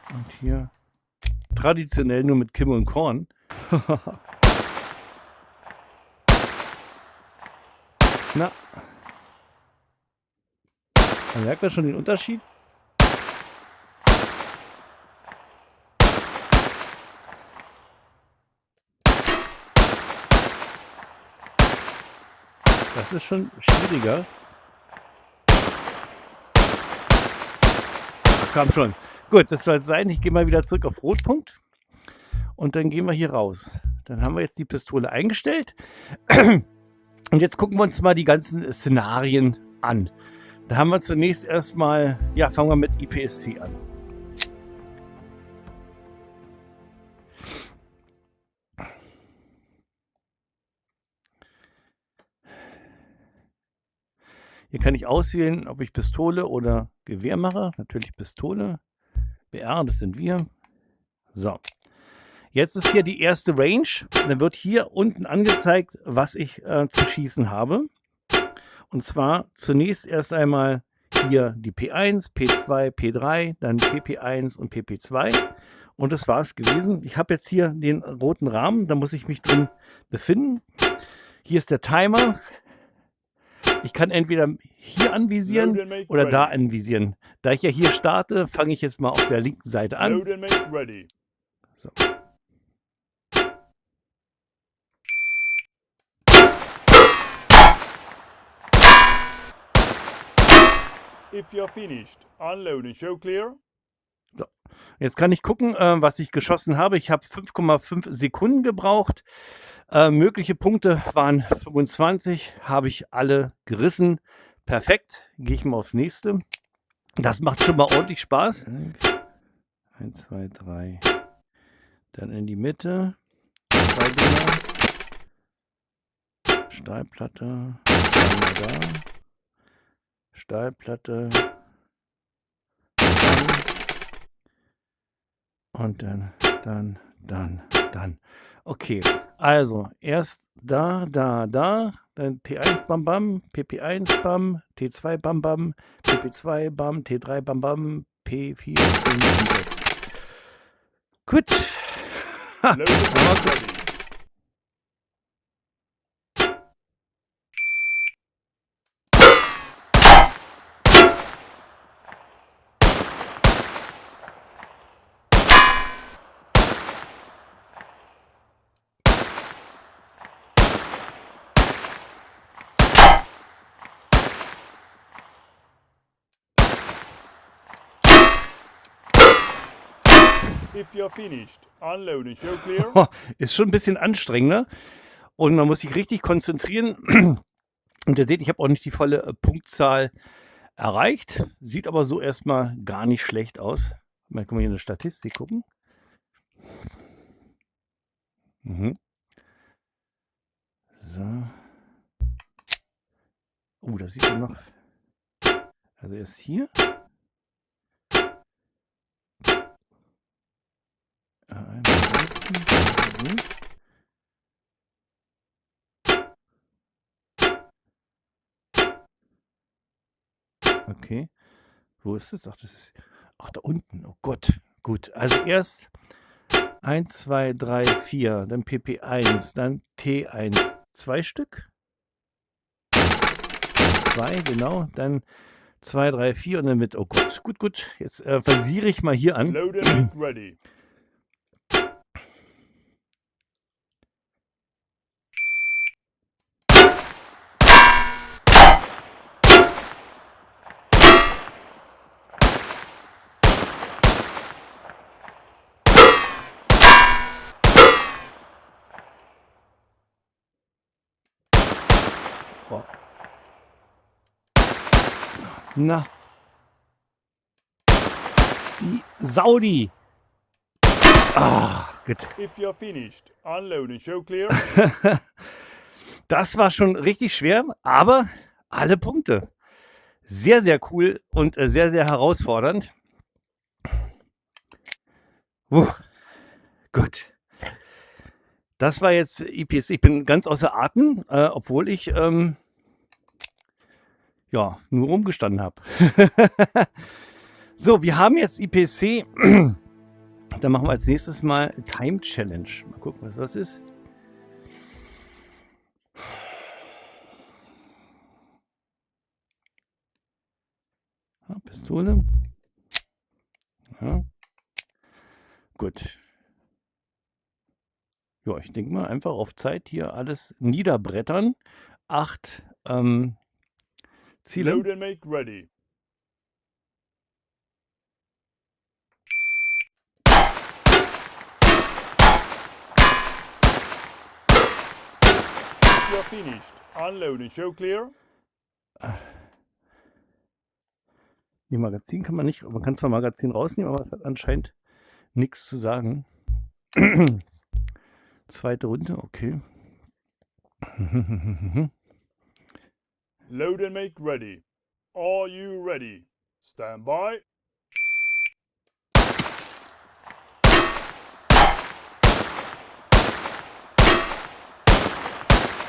Und hier traditionell nur mit Kim und Korn. Na. Man merkt ja schon den Unterschied. Das ist schon schwieriger. Ach, kam schon. Gut, das soll es sein. Ich gehe mal wieder zurück auf Rotpunkt. Und dann gehen wir hier raus. Dann haben wir jetzt die Pistole eingestellt. Und jetzt gucken wir uns mal die ganzen Szenarien an. Da haben wir zunächst erstmal, ja, fangen wir mit IPSC an. Hier kann ich auswählen, ob ich Pistole oder Gewehr mache. Natürlich Pistole. BR, das sind wir. So. Jetzt ist hier die erste Range. Dann wird hier unten angezeigt, was ich zu schießen habe. Und zwar zunächst erst einmal hier die P1, P2, P3, dann PP1 und PP2. Und das war es gewesen. Ich habe jetzt hier den roten Rahmen, da muss ich mich drin befinden. Hier ist der Timer. Ich kann entweder hier anvisieren oder da anvisieren. Da ich ja hier starte, fange ich jetzt mal auf der linken Seite an. So. If you're finished, unload and show clear. So. Jetzt kann ich gucken, was ich geschossen habe. Ich habe 5,5 Sekunden gebraucht. Mögliche Punkte waren 25. Habe ich alle gerissen. Perfekt. Gehe ich mal aufs nächste. Das macht schon mal ordentlich Spaß. 1, 2, 3. Dann in die Mitte. 2 Dinger. Stahlplatte. Da. Stahlplatte. Und dann. Okay, also erst da, dann T1 Bam Bam, PP1 Bam, T2 Bam Bam, PP2 Bam, T3 Bam Bam, P4 und 6. Gut. If you're finished, unload and show clear. Ist schon ein bisschen anstrengender und man muss sich richtig konzentrieren. Und ihr seht, ich habe auch nicht die volle Punktzahl erreicht. Sieht aber so erstmal gar nicht schlecht aus. Mal können wir hier in der Statistik gucken. So. Oh, das sieht man noch. Also erst hier. Okay. Wo ist es? Ach, das ist. Ach, da unten. Oh Gott. Gut. Also erst 1, 2, 3, 4. Dann PP1. Dann T1. 2 Stück. 2, genau. Dann 2, 3, 4 und dann mit. Oh Gott. Gut. Jetzt versiere ich mal hier an. Load and make ready. Na. Die Saudi. Ah, Gut. If you're finished, unload and show clear. Das war schon richtig schwer, aber alle Punkte. Sehr, sehr cool und sehr, sehr herausfordernd. Gut. Das war jetzt IPSC. Ich bin ganz außer Atem, obwohl ich ja, nur rumgestanden habe. So, wir haben jetzt IPSC. Dann machen wir als nächstes mal Time Challenge. Mal gucken, was das ist. Ja, Pistole. Ja. Gut. Ja, ich denke mal einfach auf Zeit hier alles niederbrettern. 8 Ziele. Load and make ready. If you're finished, unload and show clear. Die Magazin kann man nicht, man kann zwar Magazin rausnehmen, aber es hat anscheinend nichts zu sagen. Zweite Runde, okay. Load and make ready. Are you ready? Stand by.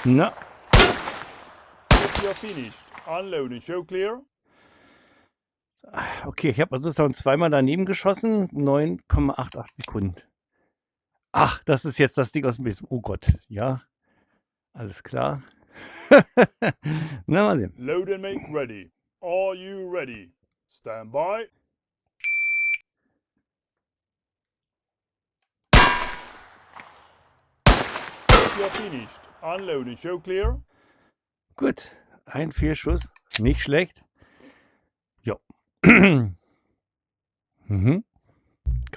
Na, If you're finished, unload and show clear. okay, ich habe also schon zweimal daneben geschossen. 9,88 Sekunden. Ach, das ist jetzt das Ding aus dem Bild. Oh Gott, ja. Alles klar. Na, mal sehen. Load and make ready. Are you ready? Stand by. If you're finished, unload and show clear. Gut, ein Fehlschuss. Nicht schlecht. Jo. Mhm. Kann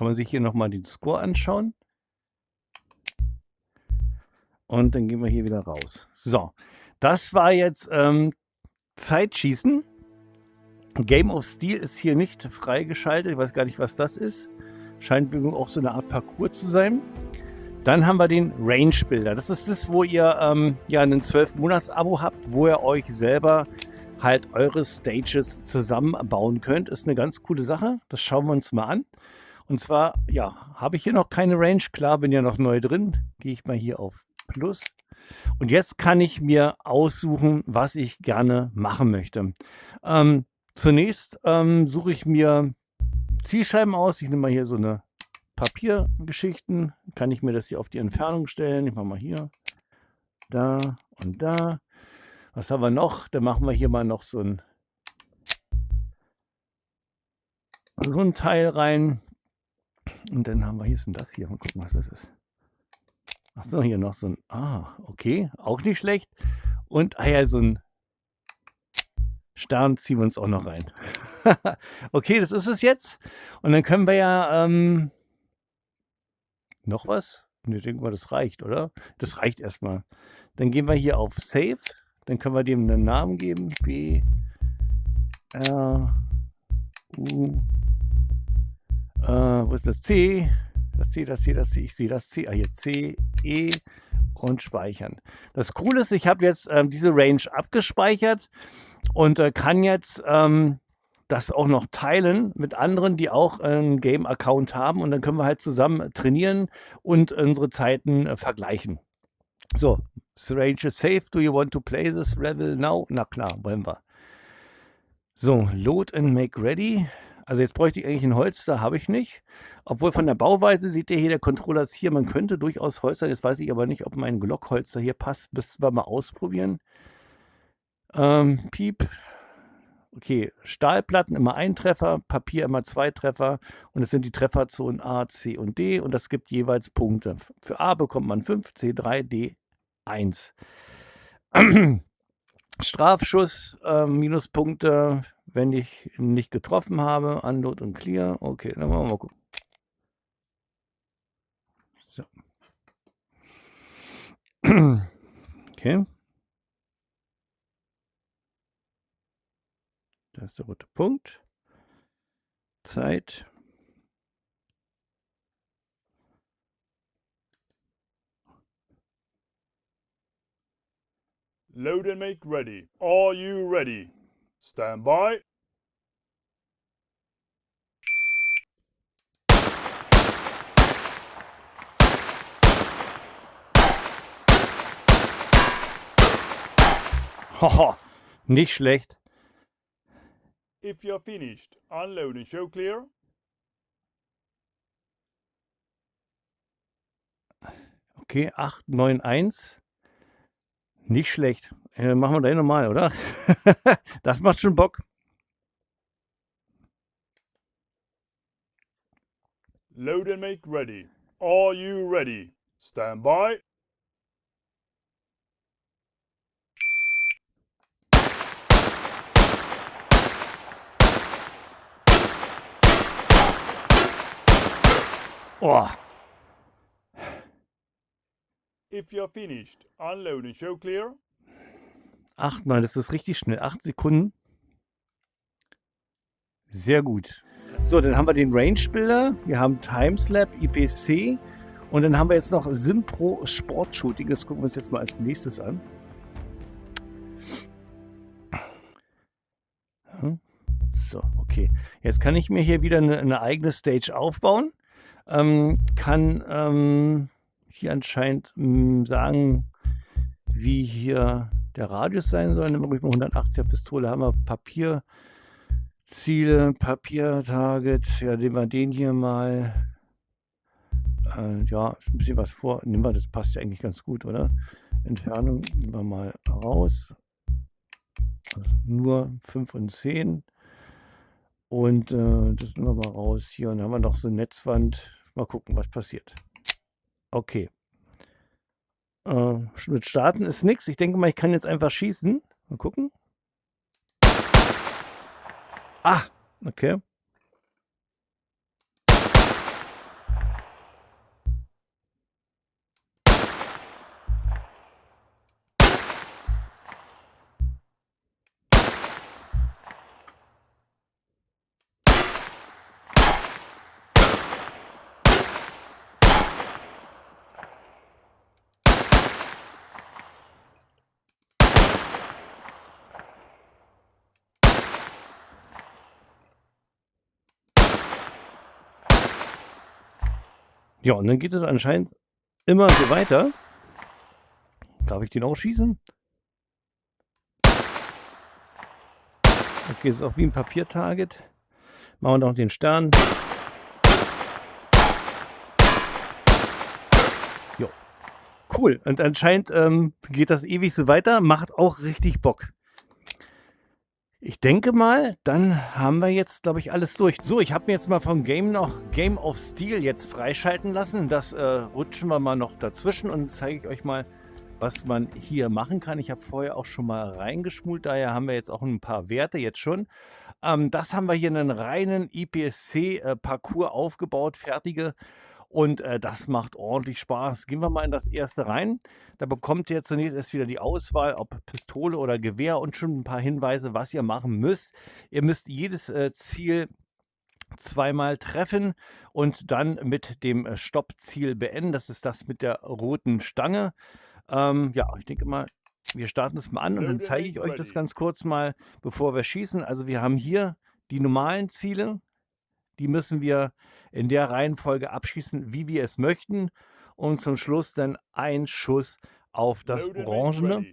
man sich hier nochmal den Score anschauen. Und dann gehen wir hier wieder raus. So, das war jetzt Zeitschießen. Game of Steel ist hier nicht freigeschaltet. Ich weiß gar nicht, was das ist. Scheint auch so eine Art Parcours zu sein. Dann haben wir den Range Builder. Das ist das, wo ihr ja ein 12-Monats-Abo habt, wo ihr euch selber halt eure Stages zusammenbauen könnt. Ist eine ganz coole Sache. Das schauen wir uns mal an. Und zwar, ja, habe ich hier noch keine Range. Klar, bin ja noch neu drin. Gehe ich mal hier auf Plus. Und jetzt kann ich mir aussuchen, was ich gerne machen möchte. Zunächst suche ich mir Zielscheiben aus. Ich nehme mal hier so eine Papiergeschichten. Kann ich mir das hier auf die Entfernung stellen. Ich mache mal hier, da und da. Was haben wir noch? Dann machen wir hier mal noch so ein Teil rein. Und dann haben wir, hier ist denn das hier? Mal gucken, was das ist. Ach so, hier noch so ein, okay, auch nicht schlecht. Und ja, so ein Stern ziehen wir uns auch noch rein. Okay, das ist es jetzt. Und dann können wir ja, noch was? Ne, denke mal, das reicht, oder? Das reicht erstmal. Dann gehen wir hier auf Save. Dann können wir dem einen Namen geben. B, R, U, wo ist das? C, das C, das C, das C. Ich sehe das C. Hier C, E und speichern. Das Coole ist, ich habe jetzt diese Range abgespeichert und kann jetzt das auch noch teilen mit anderen, die auch einen Game-Account haben. Und dann können wir halt zusammen trainieren und unsere Zeiten vergleichen. So, Range is safe. Do you want to play this level now? Na klar, wollen wir. So, Load and Make Ready. Also jetzt bräuchte ich eigentlich ein Holster, habe ich nicht. Obwohl von der Bauweise sieht ihr hier, der Controller ist hier. Man könnte durchaus Holster, jetzt weiß ich aber nicht, ob mein Glock-Holster hier passt. Müssen wir mal ausprobieren. Piep. Okay, Stahlplatten immer ein Treffer, Papier immer 2 Treffer und es sind die Trefferzonen A, C und D und das gibt jeweils Punkte. Für A bekommt man 5, C 3, D 1. Strafschuss, Minuspunkte, wenn ich nicht getroffen habe, Unload und Clear. Okay, dann wollen wir mal gucken. So. Okay. Da ist der rote Punkt. Zeit. Load and make ready. Are you ready? Stand by. Haha, nicht schlecht. If you're finished, unload and show clear. Okay, 891. Nicht schlecht. Machen wir gleich nochmal, oder? Das macht schon Bock. Load and make ready. Are you ready? Stand by. Oh, If you're finished, unload and show clear. 8, 9, das ist richtig schnell. 8 Sekunden. Sehr gut. So, dann haben wir den Range-Builder, wir haben Timeslap, IPC und dann haben wir jetzt noch Simpro Sport-Shooting. Das gucken wir uns jetzt mal als nächstes an. Ja. So, okay. Jetzt kann ich mir hier wieder eine eigene Stage aufbauen. Kann hier anscheinend sagen, wie hier der Radius sein soll. Nehmen wir ruhig mal 180er Pistole, haben wir Papierziele, Papiertarget. Ja, nehmen wir den hier mal. Ja, ein bisschen was vor. Nehmen wir, das passt ja eigentlich ganz gut, oder? Entfernung nehmen wir mal raus. Also nur 5 und 10. Und das nehmen wir mal raus hier. Und dann haben wir noch so eine Netzwand. Mal gucken, was passiert. Okay. Mit Starten ist nichts. Ich denke mal, ich kann jetzt einfach schießen. Mal gucken. Ah, okay. Ja, und dann geht es anscheinend immer so weiter. Darf ich den auch schießen? Okay, das ist auch wie ein Papiertarget. Machen wir noch den Stern. Jo. Cool. Und anscheinend geht das ewig so weiter. Macht auch richtig Bock. Ich denke mal, dann haben wir jetzt, glaube ich, alles durch. So, ich habe mir jetzt mal vom Game noch Game of Steel jetzt freischalten lassen. Das rutschen wir mal noch dazwischen und zeige ich euch mal, was man hier machen kann. Ich habe vorher auch schon mal reingeschmult, daher haben wir jetzt auch ein paar Werte jetzt schon. Das haben wir hier einen reinen IPSC-Parcours aufgebaut, fertige. Und das macht ordentlich Spaß. Gehen wir mal in das erste rein. Da bekommt ihr zunächst erst wieder die Auswahl, ob Pistole oder Gewehr und schon ein paar Hinweise, was ihr machen müsst. Ihr müsst jedes Ziel zweimal treffen und dann mit dem Stoppziel beenden. Das ist das mit der roten Stange. Ja, ich denke mal, wir starten es mal an und dann zeige ich euch das ganz kurz mal, bevor wir schießen. Also wir haben hier die normalen Ziele. Die müssen wir in der Reihenfolge abschießen, wie wir es möchten. Und zum Schluss dann ein Schuss auf das Orangene.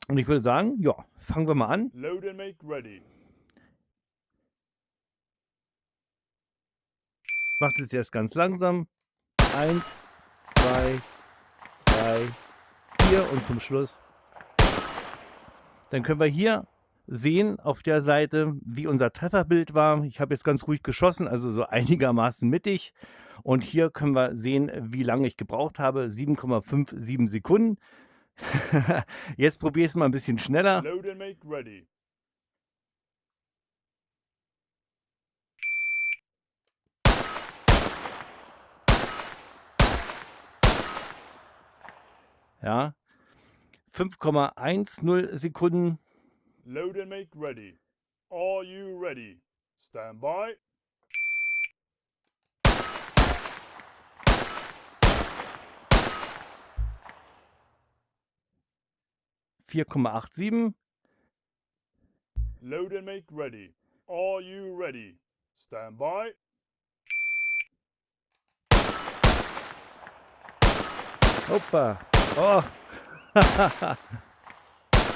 Und ich würde sagen, ja, fangen wir mal an. Load and make ready. Macht es jetzt ganz langsam. 1, 2, 3, 4 und zum Schluss. Dann können wir hier sehen auf der Seite, wie unser Trefferbild war. Ich habe jetzt ganz ruhig geschossen, also so einigermaßen mittig. Und hier können wir sehen, wie lange ich gebraucht habe. 7,57 Sekunden. Jetzt probiere ich es mal ein bisschen schneller. Load and make ready. Ja, 5,10 Sekunden. Load and make ready. Are you ready? Stand by. 4,87. Load and make ready. Are you ready? Stand by. Hoppa. Oh.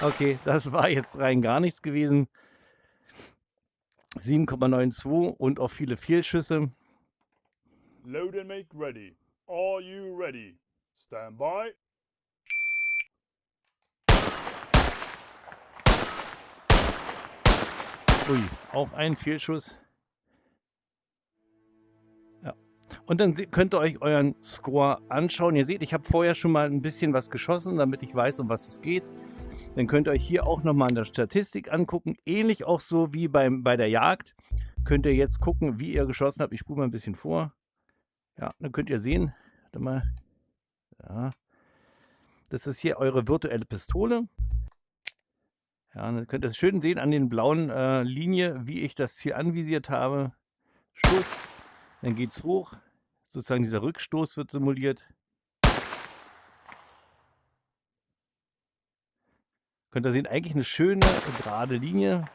Okay, das war jetzt rein gar nichts gewesen. 7,92 und auch viele Fehlschüsse. Load and make ready. Are you ready? Stand by. Ui, auch ein Fehlschuss. Ja. Und dann könnt ihr euch euren Score anschauen. Ihr seht, ich habe vorher schon mal ein bisschen was geschossen, damit ich weiß, um was es geht. Dann könnt ihr euch hier auch nochmal in der Statistik angucken. Ähnlich auch so wie bei der Jagd. Könnt ihr jetzt gucken, wie ihr geschossen habt. Ich spule mal ein bisschen vor. Ja, dann könnt ihr sehen. Warte mal. Ja. Das ist hier eure virtuelle Pistole. Ja, dann könnt ihr es schön sehen an den blauen Linie, wie ich das Ziel anvisiert habe. Schuss, dann geht es hoch. Sozusagen dieser Rückstoß wird simuliert. Könnt ihr sehen, eigentlich eine schöne, gerade Linie.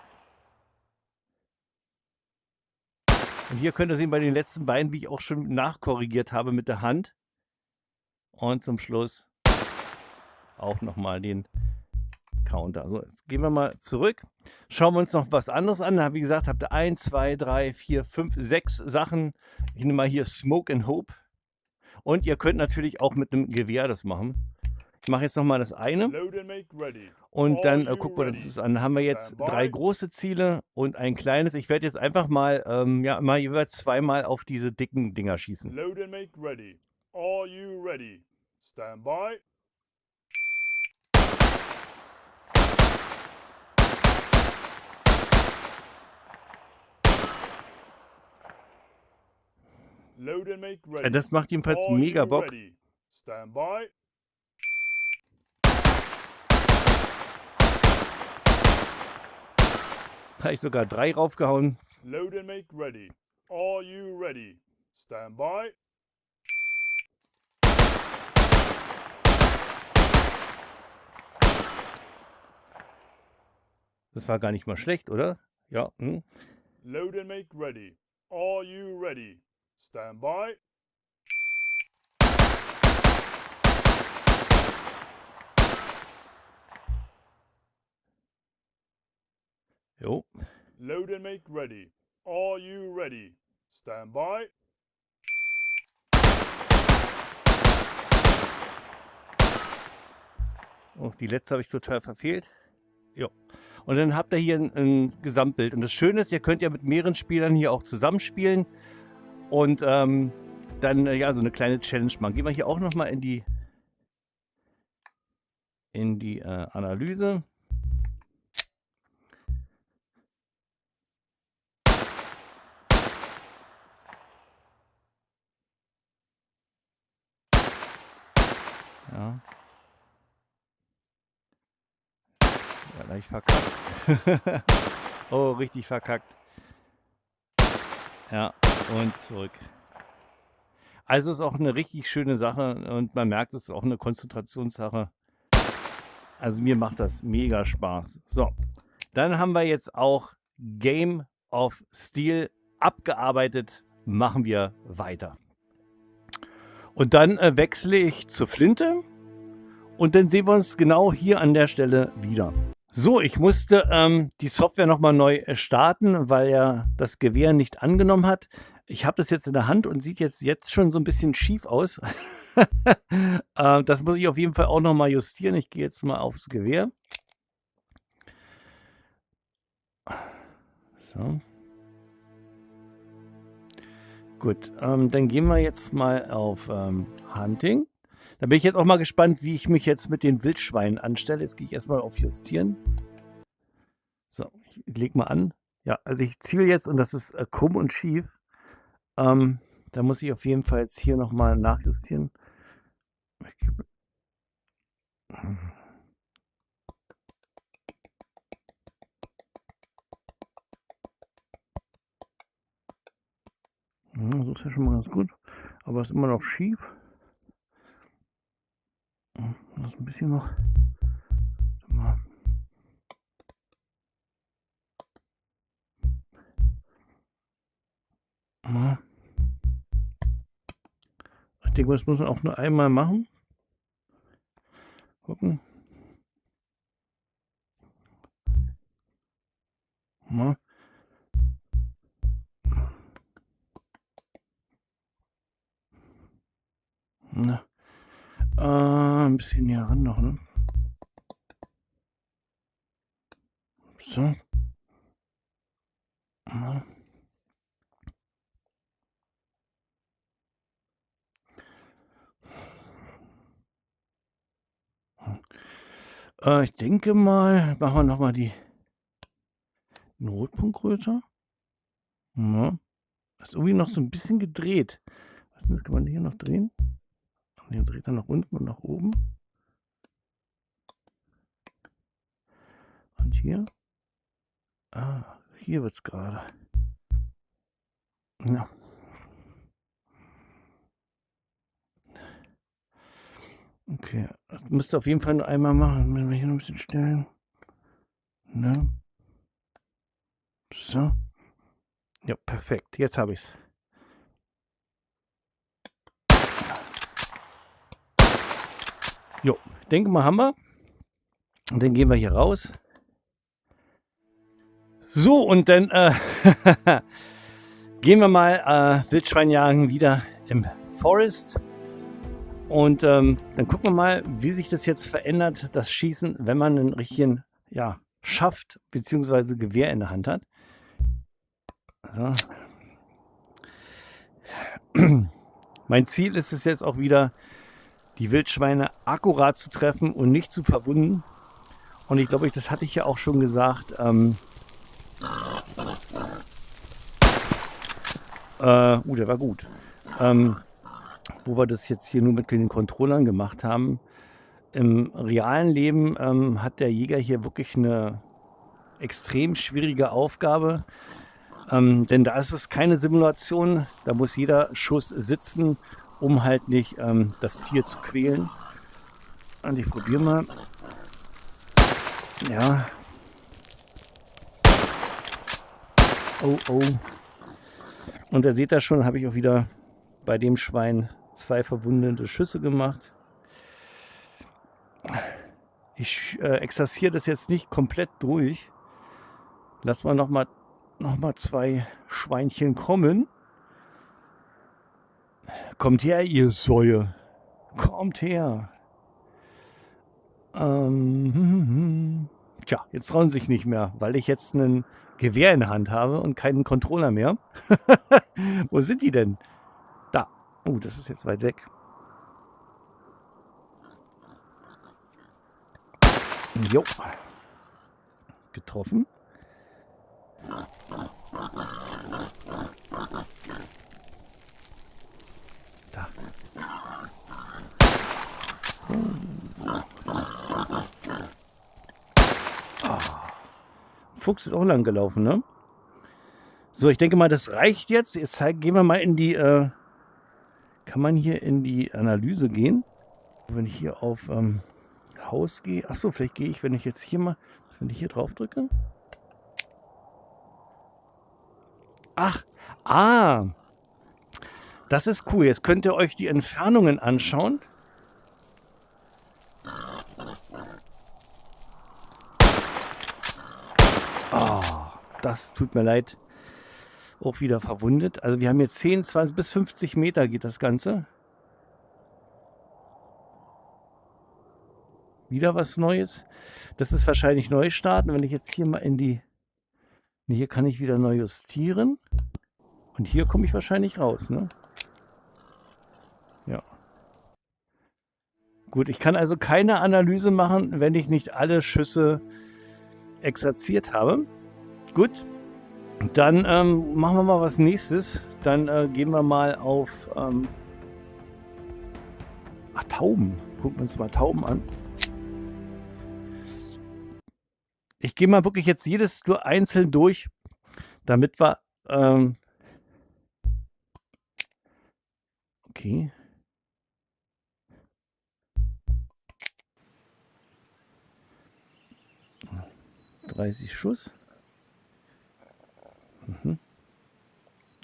Und hier könnt ihr sehen bei den letzten beiden, wie ich auch schon nachkorrigiert habe mit der Hand. Und zum Schluss auch nochmal den Counter. So, jetzt gehen wir mal zurück. Schauen wir uns noch was anderes an. Wie gesagt, habt ihr 1, 2, 3, 4, 5, 6 Sachen. Ich nehme mal hier Smoke and Hope. Und ihr könnt natürlich auch mit einem Gewehr das machen. Ich mache jetzt nochmal das eine. Und dann gucken wir uns das an. Dann haben wir jetzt 3 große Ziele und ein kleines. Ich werde jetzt einfach mal, ja, mal jeweils zweimal auf diese dicken Dinger schießen. Load and make ready. Are you ready? Stand by. Load and make ready. Das macht jedenfalls Are mega you Bock. ready? Stand by. Habe ich sogar 3 raufgehauen. Load and make ready. Are you ready? Stand by. Das war gar nicht mal schlecht, oder? Ja. Load and make ready. Are you ready? Stand by. Jo. Load and make ready. Are you ready? Stand by. Oh, die letzte habe ich total verfehlt. Jo. Und dann habt ihr hier ein Gesamtbild. Und das Schöne ist, ihr könnt ja mit mehreren Spielern hier auch zusammenspielen. Und dann ja so eine kleine Challenge machen. Gehen wir hier auch nochmal in die Analyse. Ja. Ja, gleich verkackt. Oh, richtig verkackt. Ja, und zurück. Also ist auch eine richtig schöne Sache und man merkt, es ist auch eine Konzentrationssache. Also mir macht das mega Spaß. So, dann haben wir jetzt auch Game of Steel abgearbeitet. Machen wir weiter. Und dann wechsle ich zur Flinte und dann sehen wir uns genau hier an der Stelle wieder. So, ich musste die Software nochmal neu starten, weil er das Gewehr nicht angenommen hat. Ich habe das jetzt in der Hand und sieht jetzt schon so ein bisschen schief aus. Das muss ich auf jeden Fall auch nochmal justieren. Ich gehe jetzt mal aufs Gewehr. So. Gut, dann gehen wir jetzt mal auf Hunting. Da bin ich jetzt auch mal gespannt, wie ich mich jetzt mit den Wildschweinen anstelle. Jetzt gehe ich erstmal auf Justieren. So, ich lege mal an. Ja, also ich ziele jetzt und das ist krumm und schief. Da muss ich auf jeden Fall jetzt hier nochmal nachjustieren. Ja, so ist ja schon mal ganz gut. Aber es ist immer noch schief. Das ist ein bisschen noch. Ja. Ich denke, das muss man auch nur einmal machen. Gucken. Ja. Na. Ein bisschen näher ran noch, ne? So. Ja. Ich denke mal, machen wir nochmal den Rotpunkt größer. Ja. Das ist irgendwie noch so ein bisschen gedreht. Was denn, das kann man hier noch drehen? Hier dreht er nach unten und nach oben. Und hier. Hier wird es gerade. Ja. Okay. Das müsst ihr auf jeden Fall nur einmal machen. Müssen wir hier noch ein bisschen stellen. Ne? So. Ja, perfekt. Jetzt habe ich es. Jo, denke mal, haben wir. Und dann gehen wir hier raus. So, und dann gehen wir mal Wildschwein jagen wieder im Forest. Und dann gucken wir mal, wie sich das jetzt verändert, das Schießen, wenn man einen richtigen, ja, Schaft bzw. Gewehr in der Hand hat. So. Mein Ziel ist es jetzt auch wieder, die Wildschweine akkurat zu treffen und nicht zu verwunden. Und ich glaube, das hatte ich ja auch schon gesagt. Der war gut. Wo wir das jetzt hier nur mit den Controllern gemacht haben. Im realen Leben hat der Jäger hier wirklich eine extrem schwierige Aufgabe. Denn da ist es keine Simulation. Da muss jeder Schuss sitzen, um halt nicht das Tier zu quälen. Und ich probiere mal. Ja. Oh. Und da seht ihr schon, habe ich auch wieder bei dem Schwein 2 verwundete Schüsse gemacht. Ich exerziere das jetzt nicht komplett durch. Lass mal noch mal 2 Schweinchen kommen. Kommt her, ihr Säue. Kommt her. Tja, jetzt trauen sie sich nicht mehr, weil ich jetzt ein Gewehr in der Hand habe und keinen Controller mehr. Wo sind die denn? Da. Oh, das ist jetzt weit weg. Jo. Getroffen. Da. Fuchs ist auch lang gelaufen, ne? So, ich denke mal, das reicht jetzt. Jetzt gehen wir mal in die. Kann man hier in die Analyse gehen? Wenn ich hier auf Haus gehe. Achso, vielleicht gehe ich, wenn ich jetzt hier mal. Wenn ich hier drauf drücke. Ach, das ist cool. Jetzt könnt ihr euch die Entfernungen anschauen. Das tut mir leid. Auch wieder verwundet. Also wir haben jetzt 10, 20 bis 50 Meter geht das Ganze. Wieder was Neues. Das ist wahrscheinlich Neustarten. Wenn ich jetzt hier mal in die... Hier kann ich wieder neu justieren. Und hier komme ich wahrscheinlich raus, ne? Ja. Gut, ich kann also keine Analyse machen, wenn ich nicht alle Schüsse exerziert habe. Gut, dann machen wir mal was Nächstes. Dann gehen wir mal auf Tauben. Gucken wir uns mal Tauben an. Ich gehe mal wirklich jetzt jedes nur einzeln durch, damit wir... okay. ...30 Schuss.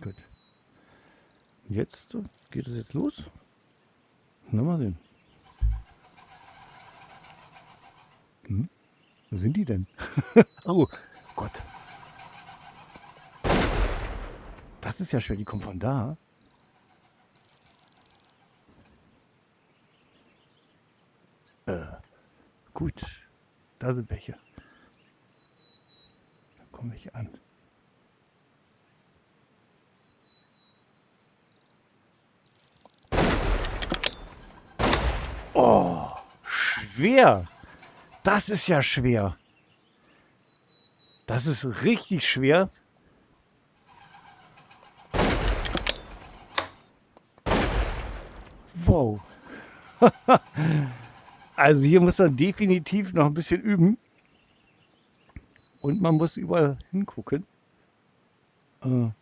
Gut. Jetzt geht es jetzt los. Na, mal sehen. Wo sind die denn? Oh Gott. Das ist ja schwer, die kommen von da. Gut, da sind welche. Da kommen welche an. Oh, schwer. Das ist ja schwer. Das ist richtig schwer. Wow. Also hier muss man definitiv noch ein bisschen üben. Und man muss überall hingucken.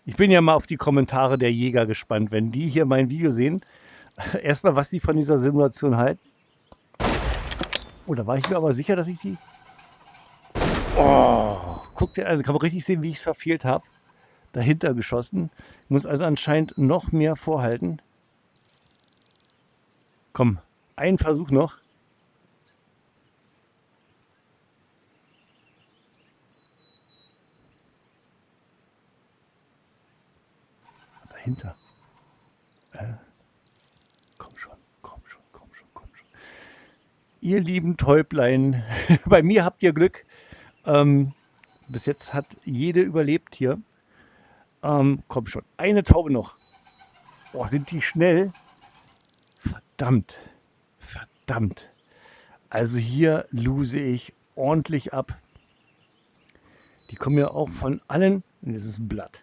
Ich bin ja mal auf die Kommentare der Jäger gespannt, wenn die hier mein Video sehen. Erstmal, was die von dieser Simulation halten. Oh, da war ich mir aber sicher, dass ich die... Oh, guck dir, also kann man richtig sehen, wie ich es verfehlt habe. Dahinter geschossen. Ich muss also anscheinend noch mehr vorhalten. Komm, einen Versuch noch. Dahinter. Komm schon, komm schon, komm schon, komm schon. Ihr lieben Täublein, bei mir habt ihr Glück. Bis jetzt hat jede überlebt hier. Komm schon, eine Taube noch. Oh, sind die schnell? Verdammt, verdammt. Also hier lose ich ordentlich ab. Die kommen ja auch von allen. Das ist ein Blatt.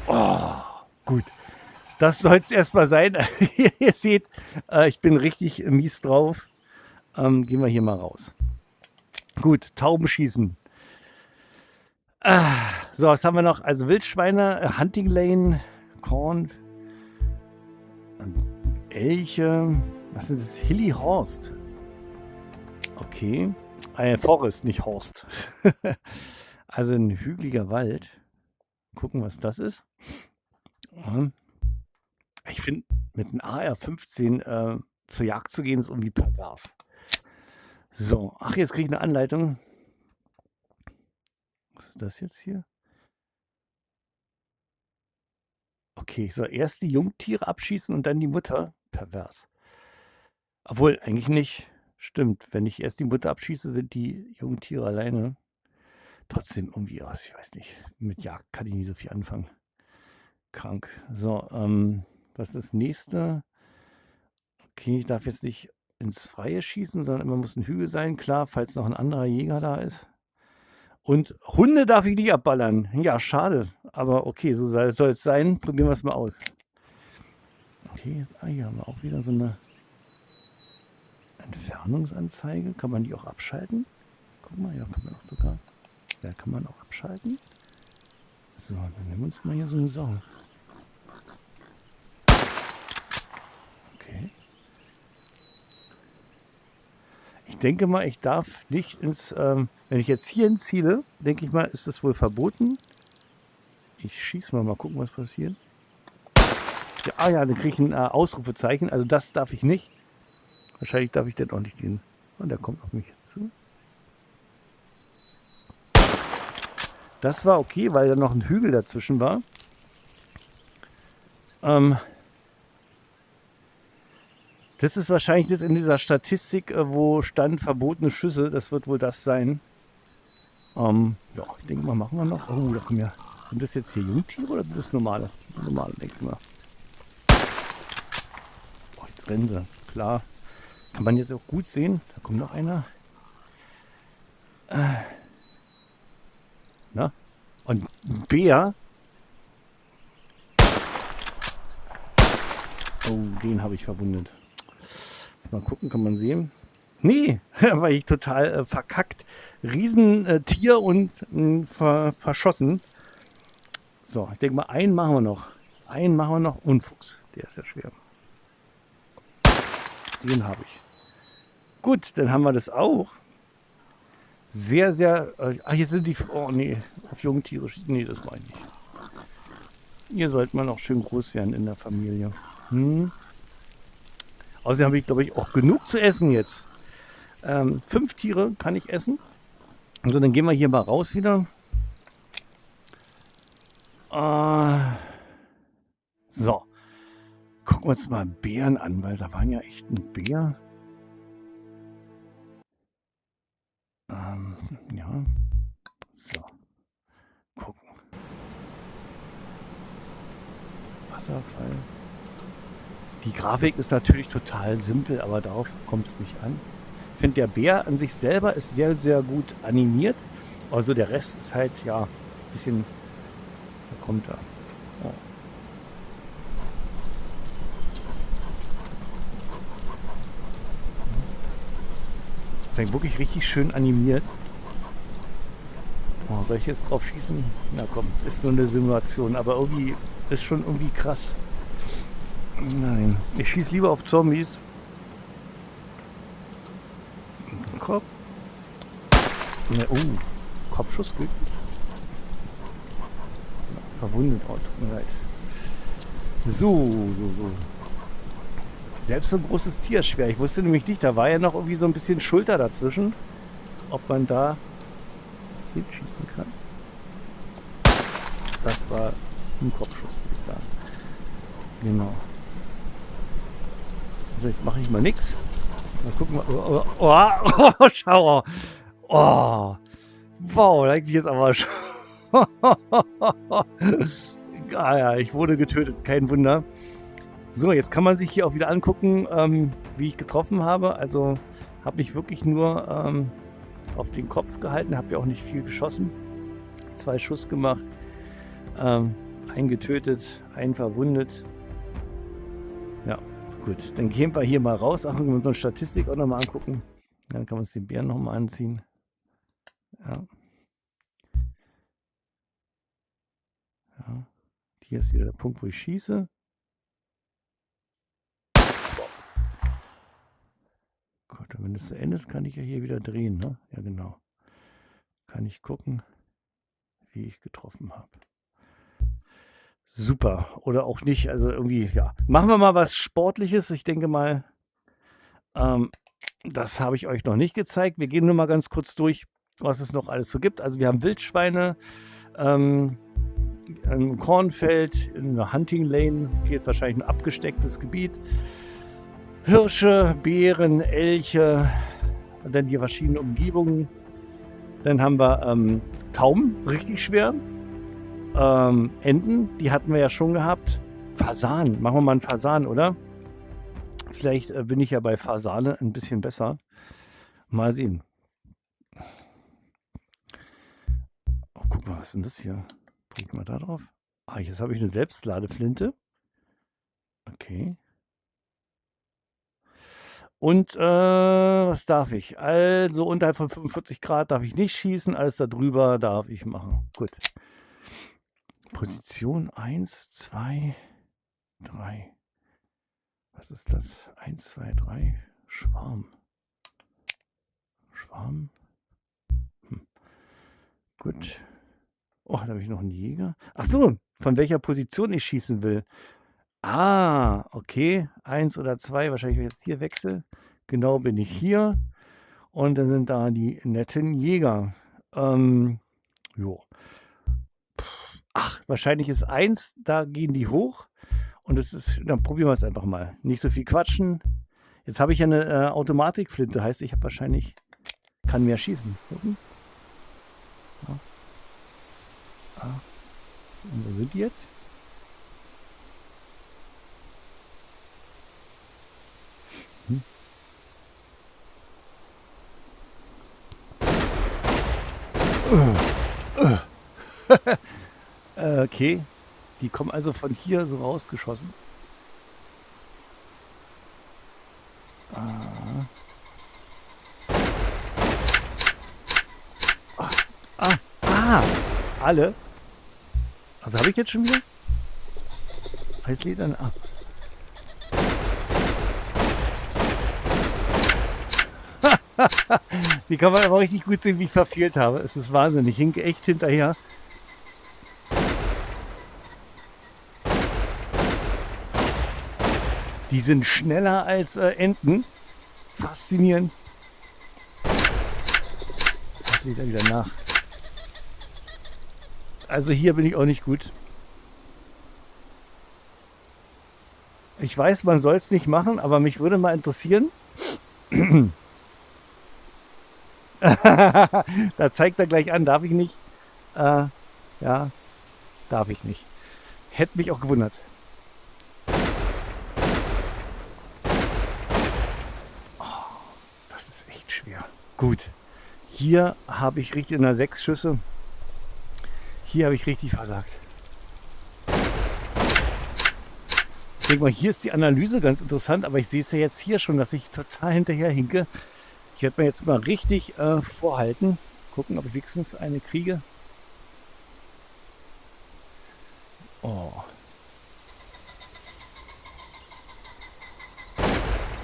Oh, gut. Das soll es erstmal sein. Ihr seht, ich bin richtig mies drauf. Gehen wir hier mal raus. Gut, Tauben schießen. So, was haben wir noch? Also Wildschweine, Hunting Lane, Korn, Elche. Was ist das? Hilly Horst. Okay. Forest, nicht Horst. Also ein hügeliger Wald. Gucken, was das ist. Ich finde, mit einem AR-15 zur Jagd zu gehen, ist irgendwie pervers. So, ach, jetzt kriege ich eine Anleitung. Was ist das jetzt hier? Okay, ich soll erst die Jungtiere abschießen und dann die Mutter. Pervers. Obwohl, eigentlich nicht. Stimmt, wenn ich erst die Mutter abschieße, sind die Jungtiere alleine. Trotzdem irgendwie aus, ich weiß nicht. Mit Jagd kann ich nicht so viel anfangen. Krank. So, was ist das nächste? Okay, ich darf jetzt nicht ins Freie schießen, sondern immer muss ein Hügel sein. Klar, falls noch ein anderer Jäger da ist. Und Hunde darf ich nicht abballern. Ja, schade. Aber okay, so soll es sein. Probieren wir es mal aus. Okay, hier haben wir auch wieder so eine Entfernungsanzeige. Kann man die auch abschalten? Guck mal, ja, kann man auch sogar. Ja, kann man auch abschalten. So, dann nehmen wir uns mal hier so eine Sau. Okay. Ich denke mal, ich darf nicht ins, wenn ich jetzt hier hinziele, denke ich mal, ist das wohl verboten. Ich schieße mal gucken, was passiert. Ja, ja, dann kriege ich ein Ausrufezeichen, also das darf ich nicht. Wahrscheinlich darf ich den auch nicht gehen. Und der kommt auf mich zu. Das war okay, weil da noch ein Hügel dazwischen war. Das ist wahrscheinlich das in dieser Statistik, wo stand verbotene Schüsse. Das wird wohl das sein. Ja, ich denke mal, machen wir noch. Oh, da kommen ja. Sind das jetzt hier Jungtiere oder sind das normale? Normale, denke ich mal. Oh, jetzt rennen sie. Klar. Kann man jetzt auch gut sehen. Da kommt noch einer. Na? Und ein Bär. Oh, den habe ich verwundet. Mal gucken, kann man sehen. Nee, war ich total verkackt. Riesentier und verschossen. So, ich denke mal, einen machen wir noch. Einen machen wir noch. Unfuchs, der ist ja schwer. Den habe ich. Gut, dann haben wir das auch. Sehr, sehr... hier sind die... Oh, nee. Auf Jungtiere... Nee, das meine ich nicht. Hier sollte man auch schön groß werden in der Familie. Außerdem habe ich, glaube ich, auch genug zu essen jetzt. 5 Tiere kann ich essen. Also dann gehen wir hier mal raus wieder. So. Gucken wir uns mal Bären an, weil da waren ja echt ein Bär. Ja. So. Gucken. Wasserfall. Die Grafik ist natürlich total simpel, aber darauf kommt es nicht an. Ich finde, der Bär an sich selber ist sehr, sehr gut animiert. Also der Rest ist halt, ja, ein bisschen... Da kommt er. Oh. Ist halt wirklich richtig schön animiert. Oh, soll ich jetzt drauf schießen? Na komm, ist nur eine Simulation, aber irgendwie ist schon irgendwie krass. Nein, ich schieße lieber auf Zombies. Kopf. Ne, oh, Kopfschuss gilt nicht. Verwundet, oh, tut mir leid. So. Selbst so ein großes Tier ist schwer. Ich wusste nämlich nicht, da war ja noch irgendwie so ein bisschen Schulter dazwischen. Ob man da hinschießen kann. Das war ein Kopfschuss, würde ich sagen. Genau. Also jetzt mache ich mal nichts. Mal gucken. Schau. Oh. Wow, da ich jetzt aber schon. Ja, ich wurde getötet, kein Wunder. So, jetzt kann man sich hier auch wieder angucken, wie ich getroffen habe. Also habe ich wirklich nur auf den Kopf gehalten, habe ja auch nicht viel geschossen. 2 Schuss gemacht, einen getötet, einen verwundet. Ja, gut, dann gehen wir hier mal raus. Achtung, wir müssen uns Statistik auch nochmal angucken. Dann kann man uns den Bären nochmal anziehen. Ja. Ja. Hier ist wieder der Punkt, wo ich schieße. Gut, und wenn es zu Ende ist, kann ich ja hier wieder drehen, ne? Ja, genau. Kann ich gucken, wie ich getroffen habe. Super. Oder auch nicht. Also irgendwie, ja. Machen wir mal was Sportliches. Ich denke mal, das habe ich euch noch nicht gezeigt. Wir gehen nur mal ganz kurz durch, was es noch alles so gibt. Also wir haben Wildschweine, ein Kornfeld, in einer Hunting Lane, geht wahrscheinlich ein abgestecktes Gebiet. Hirsche, Bären, Elche, und dann die verschiedenen Umgebungen. Dann haben wir Tauben, richtig schwer. Enten, die hatten wir ja schon gehabt. Fasan, machen wir mal einen Fasan, oder? Vielleicht bin ich ja bei Fasane ein bisschen besser. Mal sehen. Oh, guck mal, was ist denn das hier? Drück mal da drauf. Ah, jetzt habe ich eine Selbstladeflinte. Okay. Und was darf ich? Also unterhalb von 45 Grad darf ich nicht schießen, alles darüber darf ich machen. Gut. Position 1, 2, 3. Was ist das? 1, 2, 3. Schwarm. Schwarm. Gut. Oh, da habe ich noch einen Jäger. Ach so, von welcher Position ich schießen will. Ah, okay. 1 oder 2, wahrscheinlich jetzt hier wechsel. Genau bin ich hier. Und dann sind da die netten Jäger. Jo. Ach, wahrscheinlich ist 1, da gehen die hoch. Und es ist, dann probieren wir es einfach mal. Nicht so viel quatschen. Jetzt habe ich ja eine Automatikflinte, heißt, ich habe wahrscheinlich, kann mehr schießen. Gucken. Ja. Ah. Und wo sind die jetzt? Okay, die kommen also von hier so rausgeschossen. Alle. Also habe ich jetzt schon wieder? Jetzt lädt dann ab. Die kann man aber richtig gut sehen, wie ich verfehlt habe. Es ist Wahnsinn. Ich hinke echt hinterher. Die sind schneller als Enten. Faszinierend. Ich lese da wieder nach. Also hier bin ich auch nicht gut. Ich weiß, man soll es nicht machen, aber mich würde mal interessieren. Da zeigt er gleich an, darf ich nicht. Ja, darf ich nicht. Hätte mich auch gewundert. Oh, das ist echt schwer. Gut. Hier habe ich richtig in der 6 Schüsse. Hier habe ich richtig versagt. Ich denke mal, hier ist die Analyse ganz interessant, aber ich sehe es ja jetzt hier schon, dass ich total hinterher hinke. Ich werde mir jetzt mal richtig vorhalten. Gucken, ob ich wenigstens eine kriege. Oh.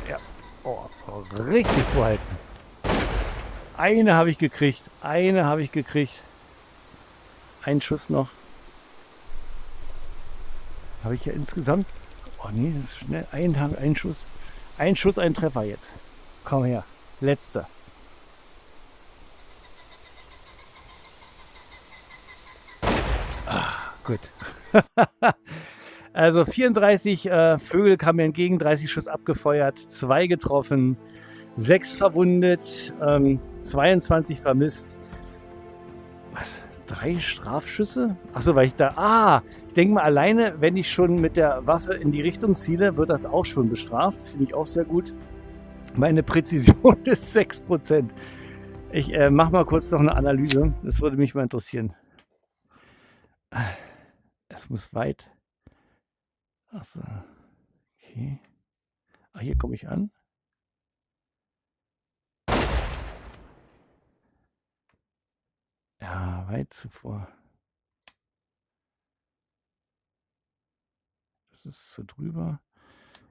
Ja. Oh, richtig vorhalten. Eine habe ich gekriegt. Eine habe ich gekriegt. Ein Schuss noch. Habe ich ja insgesamt. Oh nee, das ist schnell. Ein Schuss. Ein Schuss, ein Treffer jetzt. Komm her. Letzter. Gut. Also 34 Vögel kamen mir entgegen, 30 Schuss abgefeuert, 2 getroffen, 6 verwundet, 22 vermisst. Was? 3 Strafschüsse? Achso, weil ich da... ich denke mal, alleine, wenn ich schon mit der Waffe in die Richtung ziele, wird das auch schon bestraft. Finde ich auch sehr gut. Meine Präzision ist 6%. Ich mache mal kurz noch eine Analyse. Das würde mich mal interessieren. Es muss weit. Achso. Okay. Ach, hier komme ich an. Ja, weit zuvor. Das ist so drüber.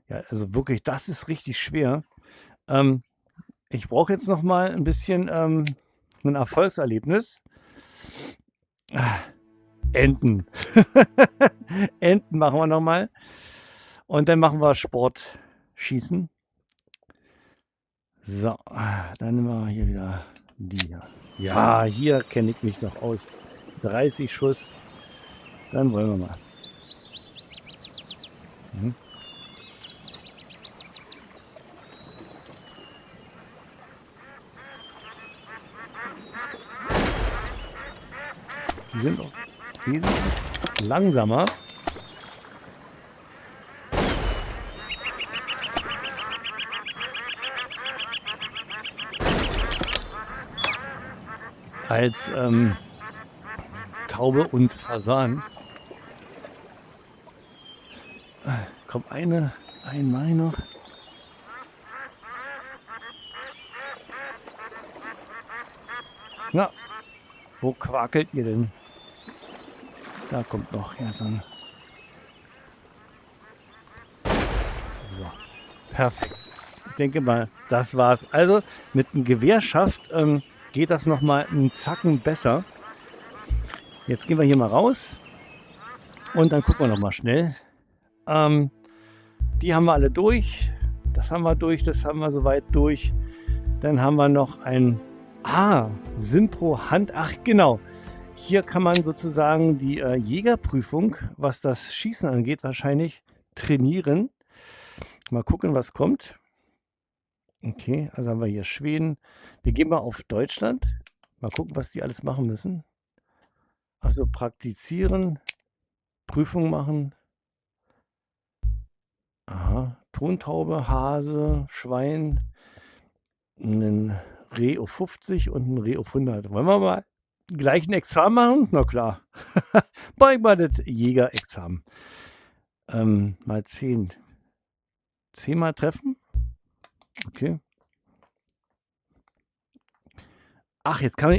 Ja, also wirklich, das ist richtig schwer. Ich brauche jetzt noch mal ein bisschen ein Erfolgserlebnis. Enten. Enten machen wir noch mal. Und dann machen wir Sportschießen. So, dann nehmen wir hier wieder die hier. Ja, hier kenne ich mich noch aus. 30 Schuss. Dann wollen wir mal. Die sind auch wesentlich langsamer. Als Taube und Fasan. Komm, einen mache ich noch. Na, wo quakelt ihr denn? Da kommt noch so ein... So, perfekt. Ich denke mal, das war's. Also mit einem Gewehrschaft geht das noch mal einen Zacken besser. Jetzt gehen wir hier mal raus und dann gucken wir noch mal schnell. Die haben wir alle durch. Das haben wir durch. Das haben wir soweit durch. Dann haben wir noch ein Simpro Hand. Ach genau. Hier kann man sozusagen die Jägerprüfung, was das Schießen angeht, wahrscheinlich trainieren. Mal gucken, was kommt. Okay, also haben wir hier Schweden. Wir gehen mal auf Deutschland. Mal gucken, was die alles machen müssen. Also praktizieren, Prüfung machen. Aha, Tontaube, Hase, Schwein, ein Reh auf 50 und ein Reh auf 100. Wollen wir mal gleich ein Examen machen? Na klar. Beug mal das Jägerexamen. Mal 10. 10 Mal treffen. Okay. Ach, jetzt kann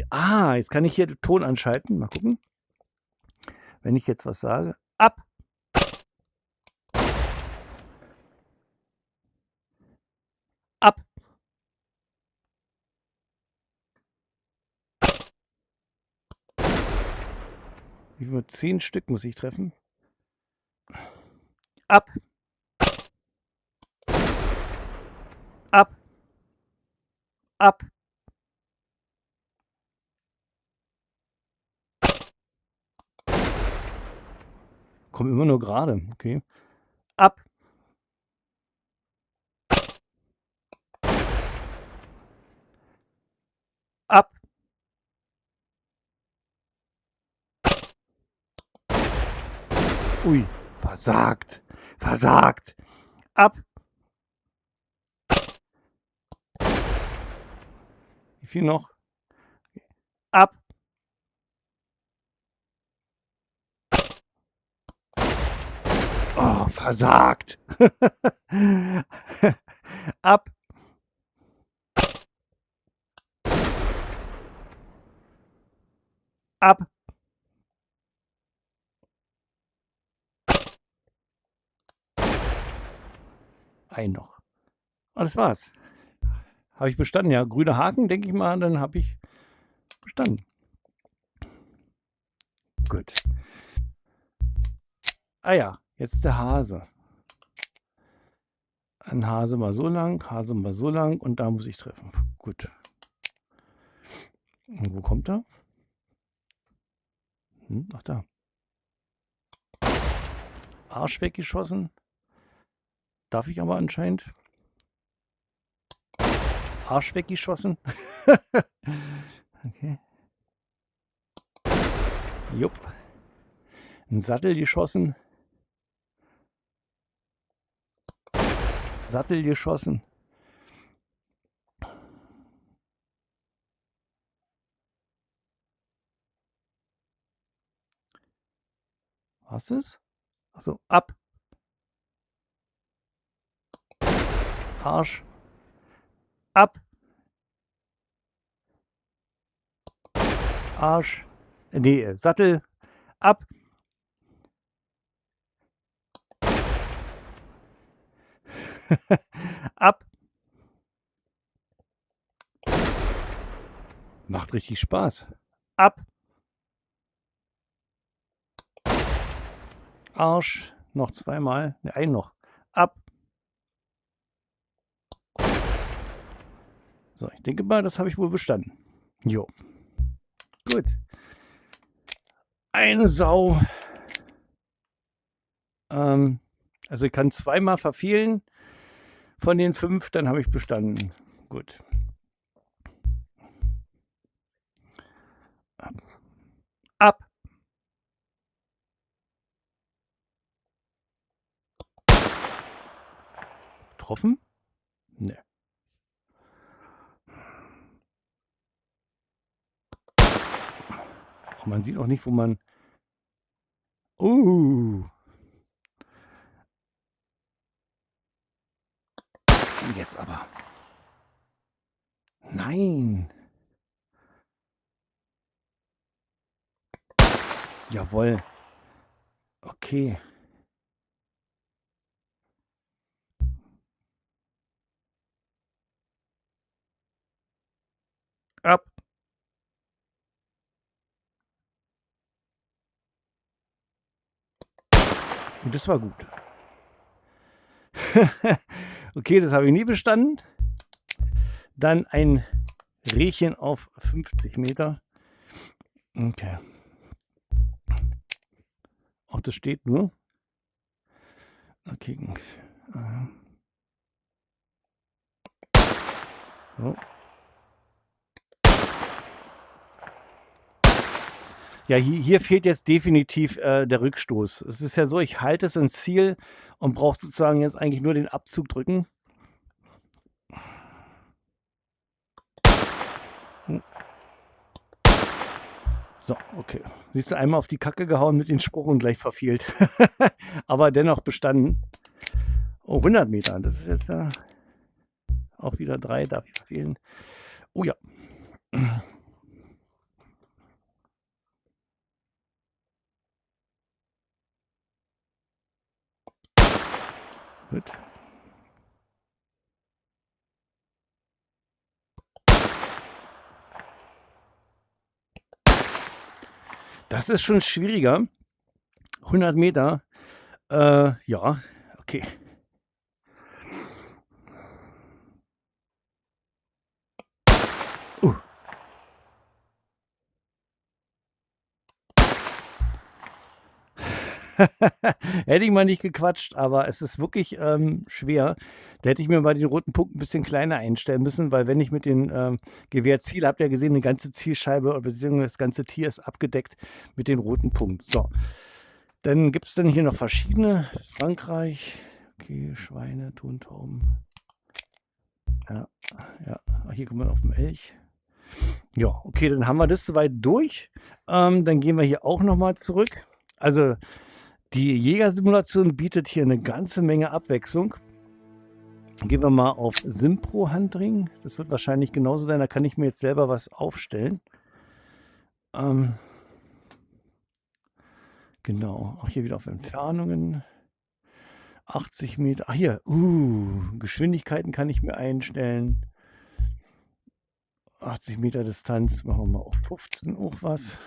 ich hier den Ton anschalten. Mal gucken. Wenn ich jetzt was sage. Ab! Ab! Wie viel? 10 Stück muss ich treffen. Ab. Ab. Ab. Kommt immer nur gerade. Okay. Ab. Ab. Ui. Versagt. Versagt. Ab. Wie viel noch? Ab. Oh, versagt. Ab. Ab. Ein noch. Ah, das war's. Habe ich bestanden, ja. Grüner Haken, denke ich mal, dann habe ich bestanden. Gut. Ah ja, jetzt der Hase. Ein Hase mal so lang, Hase mal so lang und da muss ich treffen. Gut. Und wo kommt er? Ach da. Arsch weggeschossen. Darf ich aber anscheinend. Arsch weggeschossen. Okay. Jupp. Ein Sattel geschossen. Sattel geschossen. Was ist? Achso, ab. Arsch. Ab. Arsch. Nee, Sattel. Ab. Ab. Macht richtig Spaß. Ab. Arsch. Noch zweimal. Ne, einen noch. Ab. So, ich denke mal, das habe ich wohl bestanden. Jo. Gut. Eine Sau. Also ich kann zweimal verfehlen von den 5, dann habe ich bestanden. Gut. Ab. Getroffen? Ne. Man sieht auch nicht, wo man... Jetzt aber. Nein. Jawohl. Okay. Ab. Und das war gut. Okay, das habe ich nie bestanden. Dann ein Rehchen auf 50 Meter. Okay. Auch das steht nur. Okay. So. Ja, hier fehlt jetzt definitiv der Rückstoß. Es ist ja so, ich halte es ins Ziel und brauche sozusagen jetzt eigentlich nur den Abzug drücken. So, okay. Siehst du, einmal auf die Kacke gehauen mit dem Spruch und gleich verfehlt. Aber dennoch bestanden. Oh, 100 Meter. Das ist jetzt ja auch wieder 3, darf ich verfehlen. Oh ja. Gut. Das ist schon schwieriger. 100 Meter. Ja, okay. Hätte ich mal nicht gequatscht, aber es ist wirklich schwer. Da hätte ich mir mal den roten Punkt ein bisschen kleiner einstellen müssen, weil wenn ich mit dem Gewehr ziele, habt ihr gesehen, eine ganze Zielscheibe oder beziehungsweise das ganze Tier ist abgedeckt mit dem roten Punkt. So, dann gibt es dann hier noch verschiedene. Frankreich, okay, Schweine, Tontauben. Ja, ja, hier kommt man auf den Elch. Ja, okay, dann haben wir das soweit durch. Dann gehen wir hier auch nochmal zurück. Also die Jägersimulation bietet hier eine ganze Menge Abwechslung. Gehen wir mal auf Simpro Handring. Das wird wahrscheinlich genauso sein. Da kann ich mir jetzt selber was aufstellen. Genau. Auch hier wieder auf Entfernungen. 80 Meter. Ach hier. Geschwindigkeiten kann ich mir einstellen. 80 Meter Distanz. Machen wir mal auf 15 auch was.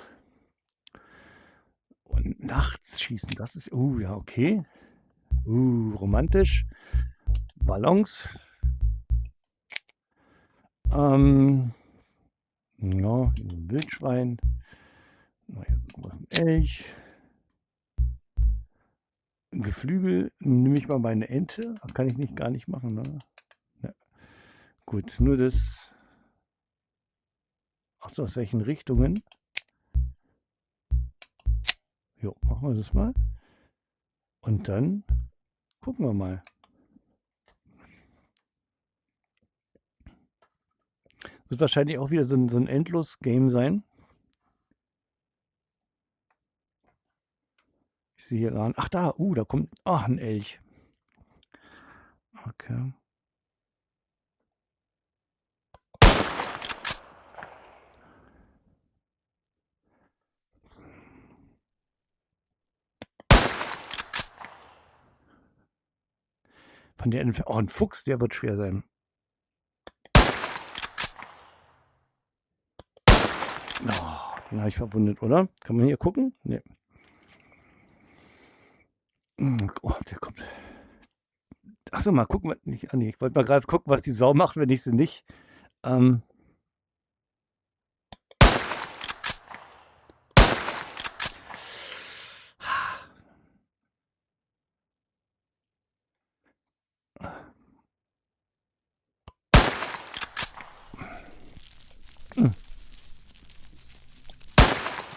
Und nachts schießen. Das ist. Ja, okay. Romantisch. Ballons. Ja, ein Wildschwein. Ein Elch. Ein Geflügel. Nehme ich mal meine Ente. Das kann ich gar nicht machen. Ne? Ja. Gut, nur das. Achso, aus welchen Richtungen? Jo, machen wir das mal. Und dann gucken wir mal. Wird wahrscheinlich auch wieder so ein Endlos-Game sein. Ich sehe hier gerade. Ach da, da kommt. Ach, ein Elch. Okay. Von der Entfernung. Oh, ein Fuchs, der wird schwer sein. Oh, den habe ich verwundet, oder? Kann man hier gucken? Nee. Oh, der kommt. Achso, mal gucken. Ich wollte mal gerade gucken, was die Sau macht, wenn ich sie nicht.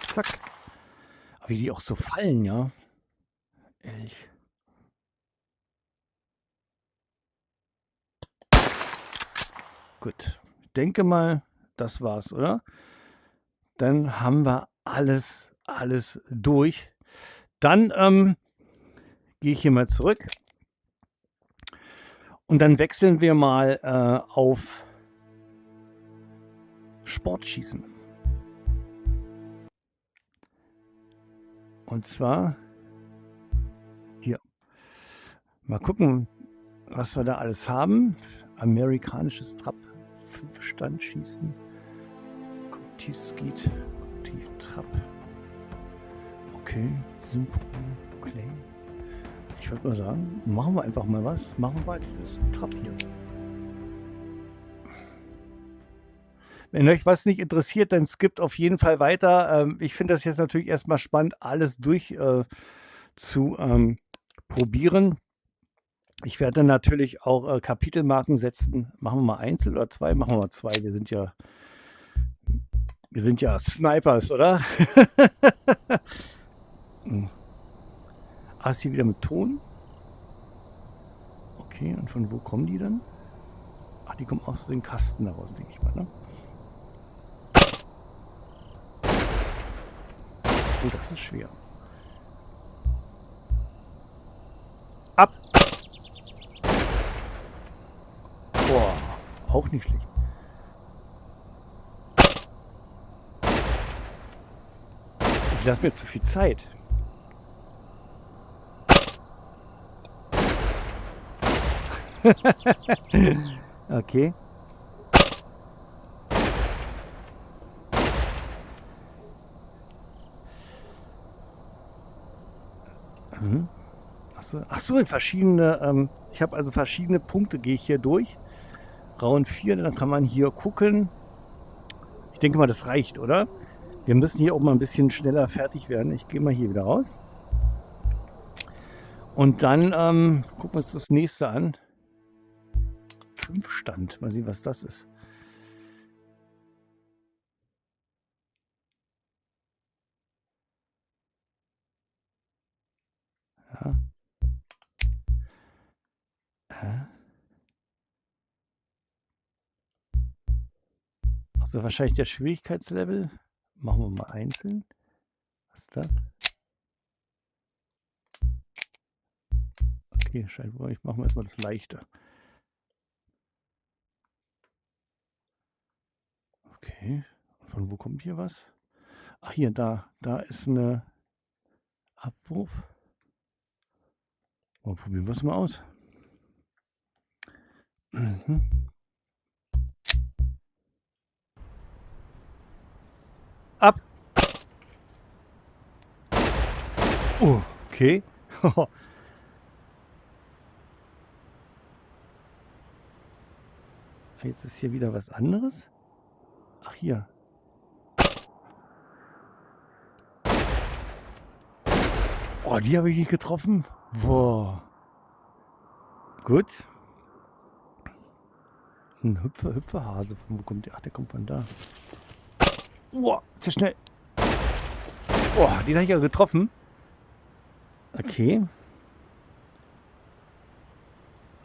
Zack. Aber wie die auch so fallen, ja. Elch. Gut. Ich denke mal, das war's, oder? Dann haben wir alles durch. Dann gehe ich hier mal zurück. Und dann wechseln wir mal auf Sportschießen. Und zwar hier. Mal gucken, was wir da alles haben. Amerikanisches Trap, 5-Standschießen, Komptiv-Skeet, Komptiv-Trap. Okay, Simpro, Clay. Ich würde mal sagen, machen wir einfach mal was. Machen wir dieses Trap hier. Wenn euch was nicht interessiert, dann skippt auf jeden Fall weiter. Ich finde das jetzt natürlich erstmal spannend, alles durch zu probieren. Ich werde dann natürlich auch Kapitelmarken setzen. Machen wir mal einzeln oder zwei? Machen wir mal zwei. Wir sind ja Snipers, oder? Ist hier wieder mit Ton? Okay, und von wo kommen die dann? Ach, die kommen aus den Kasten daraus, denke ich mal, ne? Oh, das ist schwer. Ab! Boah, auch nicht schlecht. Ich lasse mir zu viel Zeit. Okay. Ach so, in verschiedene, ich habe also verschiedene Punkte, gehe ich hier durch. Round 4, dann kann man hier gucken. Ich denke mal, das reicht, oder? Wir müssen hier auch mal ein bisschen schneller fertig werden. Ich gehe mal hier wieder raus. Und dann gucken wir uns das nächste an. 5 Stand. Mal sehen, was das ist. Ja. Also wahrscheinlich der Schwierigkeitslevel. Machen wir mal einzeln. Was ist das? Okay, scheinbar. Ich mache mal erstmal das Leichte. Okay. Von wo kommt hier was? Ach, hier, da. Da ist eine Abwurf. Mal probieren wir es mal aus. Mhm. Ab! Oh, okay. Jetzt ist hier wieder was anderes. Ach, hier. Oh, die habe ich nicht getroffen. Boah. Gut. Ein Hüpferhase. Von wo kommt der? Ach, der kommt von da. Boah, sehr schnell. Oh, den habe ich ja getroffen. Okay.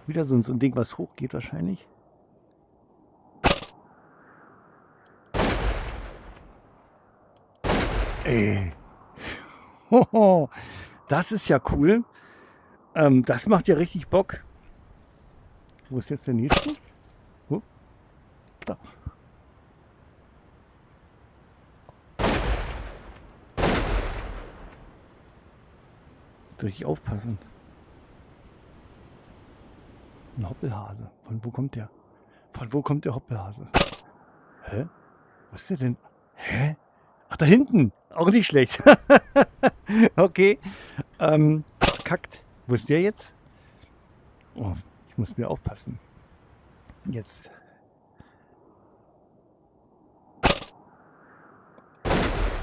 Wieder so ein Ding, was hochgeht wahrscheinlich. Ey. Hoho, das ist ja cool. Das macht ja richtig Bock. Wo ist jetzt der nächste? Da. Richtig aufpassen. Ein Hoppelhase. Von wo kommt der? Von wo kommt der Hoppelhase? Hä? Was ist der denn? Hä? Ach, da hinten. Auch nicht schlecht. Okay. Verkackt. Wo ist der jetzt? Oh, ich muss mir aufpassen. Jetzt.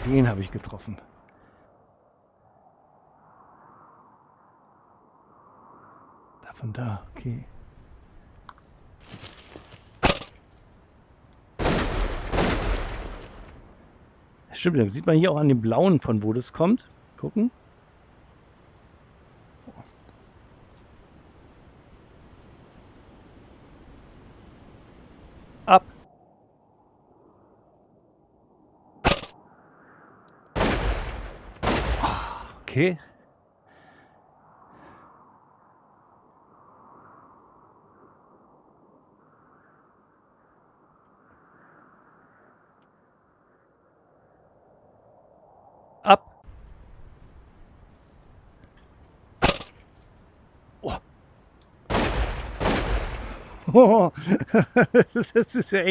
Den habe ich getroffen. Da von da, okay. Das stimmt, da sieht man hier auch an dem Blauen, von wo das kommt. Gucken. Ab. Okay. Ab. Oh. Das ist ja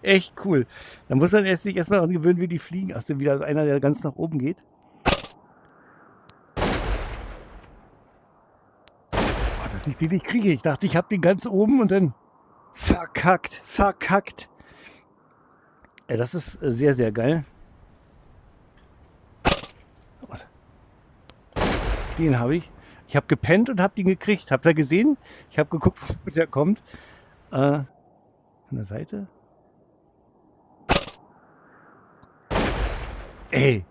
echt cool. Da muss man sich erstmal daran gewöhnen, wie die fliegen. Hast du wieder einer, der ganz nach oben geht? Oh, dass ich den nicht kriege. Ich dachte, ich habe den ganz oben und dann verkackt. Ja, das ist sehr, sehr geil. Den habe ich. Ich habe gepennt und habe den gekriegt. Habt ihr gesehen? Ich habe geguckt, wo der kommt. Von der Seite. Ey.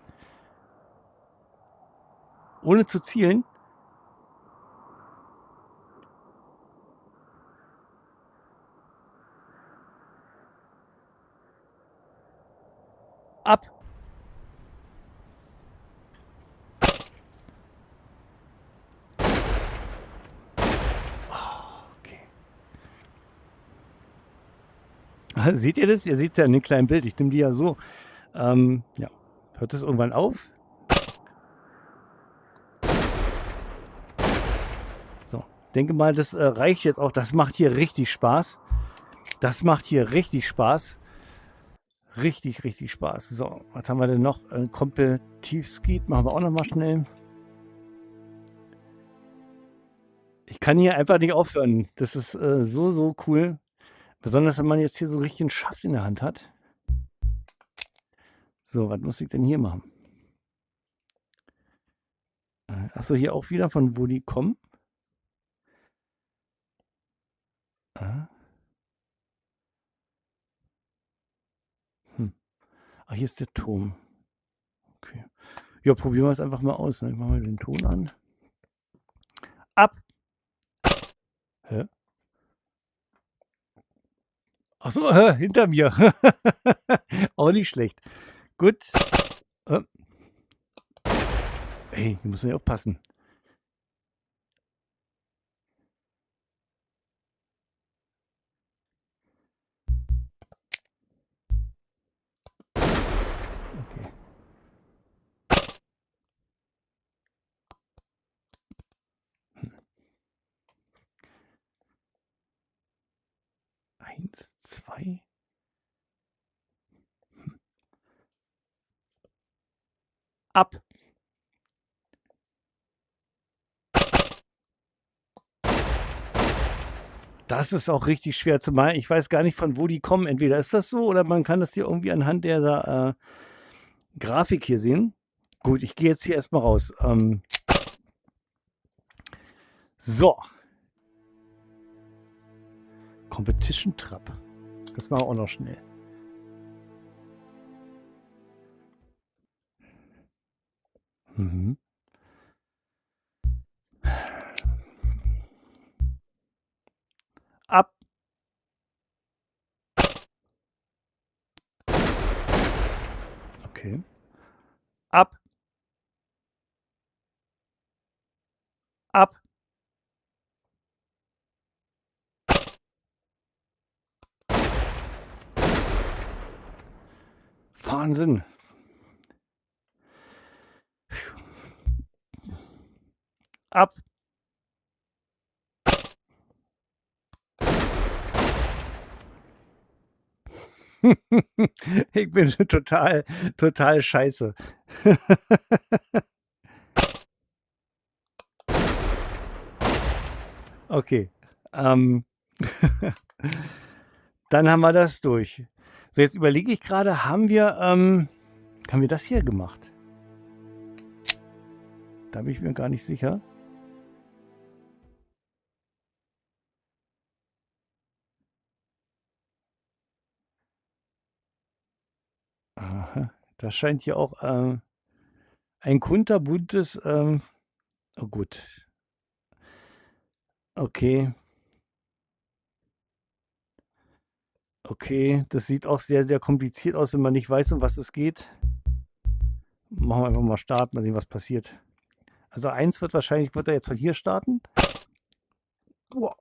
Ohne zu zielen. Ab. Seht ihr das? Ihr seht es ja in dem kleinen Bild. Ich nehme die ja so. Ja. Hört es irgendwann auf? So. Denke mal, das reicht jetzt auch. Das macht hier richtig Spaß. Richtig, Spaß. So, was haben wir denn noch? Kompetitiv-Skeet machen wir auch noch mal schnell. kann hier einfach nicht aufhören. Das ist so cool. Besonders wenn man jetzt hier so richtig einen Schaft in der Hand hat. So, was muss ich denn hier machen? Achso, hier auch wieder, von wo die kommen. Ah. Ah, hier ist der Turm. Okay. Ja, probieren wir es einfach mal aus. Ne? Ich mache mal den Ton an. Ab! Hä? Achso, hinter mir. Auch nicht schlecht. Gut. Hey, wir müssen ja aufpassen. Okay. Eins, zwei. Ab! Das ist auch richtig schwer zu malen. Ich weiß gar nicht, von wo die kommen. Entweder ist das so oder man kann das hier irgendwie anhand der Grafik hier sehen. Gut, ich gehe jetzt hier erstmal raus. So. Competition Trap. Das machen wir auch noch schnell. Mhm. Ab! Okay. Ab! Ab! Wahnsinn. Ab! Ich bin total scheiße. Okay. Dann haben wir das durch. So, jetzt überlege ich gerade, haben wir das hier gemacht? Da bin ich mir gar nicht sicher. Aha, das scheint hier auch ein kunterbuntes, oh gut. Okay. Okay, das sieht auch sehr kompliziert aus, wenn man nicht weiß, um was es geht. Machen wir einfach mal starten, mal sehen, was passiert. Also 1 wird er jetzt von hier starten. Wow.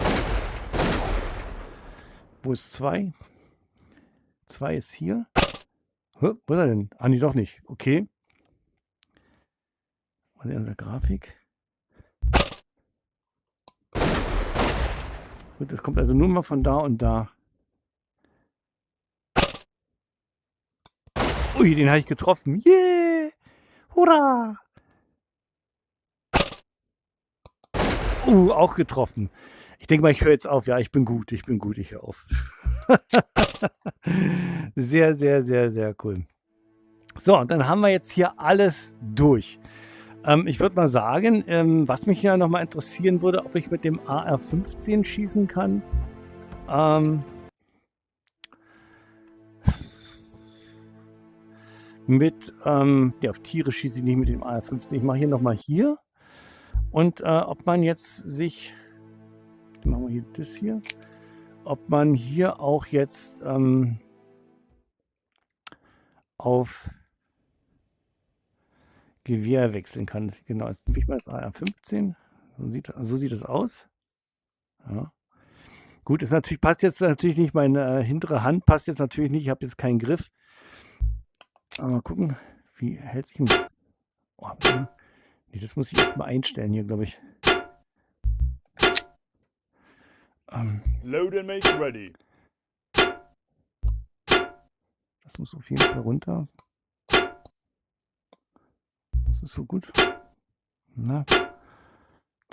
Wo ist 2? 2 ist hier. Hä, wo ist er denn? Ah, nee, doch nicht. Okay. Was ist an der Grafik? Gut, das kommt also nur mal von da und da. Ui, den habe ich getroffen. Yeah! Hurra! Auch getroffen. Ich denke mal, ich höre jetzt auf. Ja, ich bin gut, ich höre auf. Sehr cool. So, und dann haben wir jetzt hier alles durch. Ich würde mal sagen, was mich ja nochmal interessieren würde, ob ich mit dem AR-15 schießen kann. Auf Tiere schieße ich nicht mit dem AR-15. Ich mache hier nochmal hier. Und ob man jetzt sich, machen wir hier das hier, ob man hier auch jetzt auf Gewehr wechseln kann. Genau, jetzt nehme ich mal das AR-15. So sieht es aus. Ja. Gut, passt jetzt natürlich nicht, meine hintere Hand passt jetzt natürlich nicht, ich habe jetzt keinen Griff. Aber mal gucken, wie hält sich das? Oh, nee, das muss ich jetzt mal einstellen hier, glaube ich. Load and make ready. Das muss auf jeden Fall runter. Das ist so gut. Na,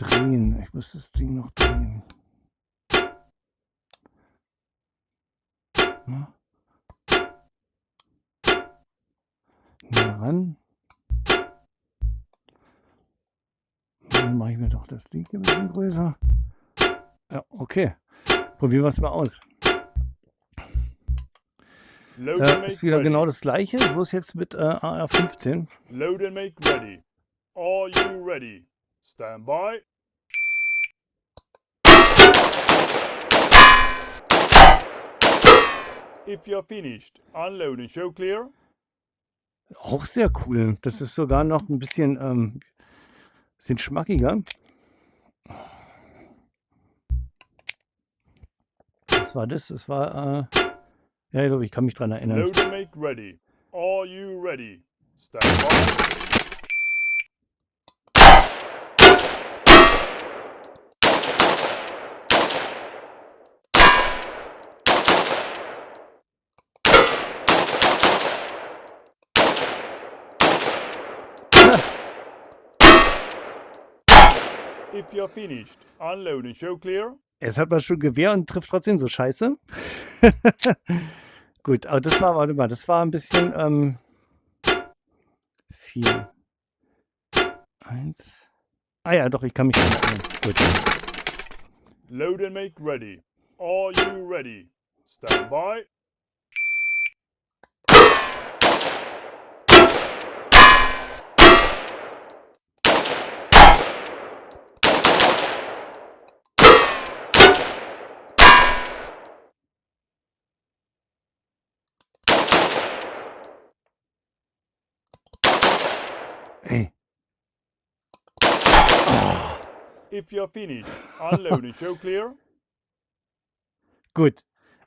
drehen. Ich muss das Ding noch drehen. Na? Näher ran. Dann mache ich mir doch das Ding hier ein bisschen größer. Ja, okay. Probieren wir es mal aus. Load and Ist make wieder ready. genau das gleiche, bloß jetzt mit AR-15. Load and make ready. Are you ready? Stand by. If you're finished, unload and show clear. Auch sehr cool. Das ist sogar noch ein bisschen schmackiger. Was war das? Das war, ja, ich glaube, ich kann mich dran erinnern. Load and make ready. Are you ready? Stand by. If you're finished, unload and show clear. Jetzt hat man schon Gewehr und trifft trotzdem so scheiße. Gut, aber das war, warte mal, das war ein bisschen 4. 1. Ah ja, doch, ich kann mich dran erinnern. Gut. Load and make ready. Are you ready? Stand by. Ey. If you're finished, unload and show clear. Gut.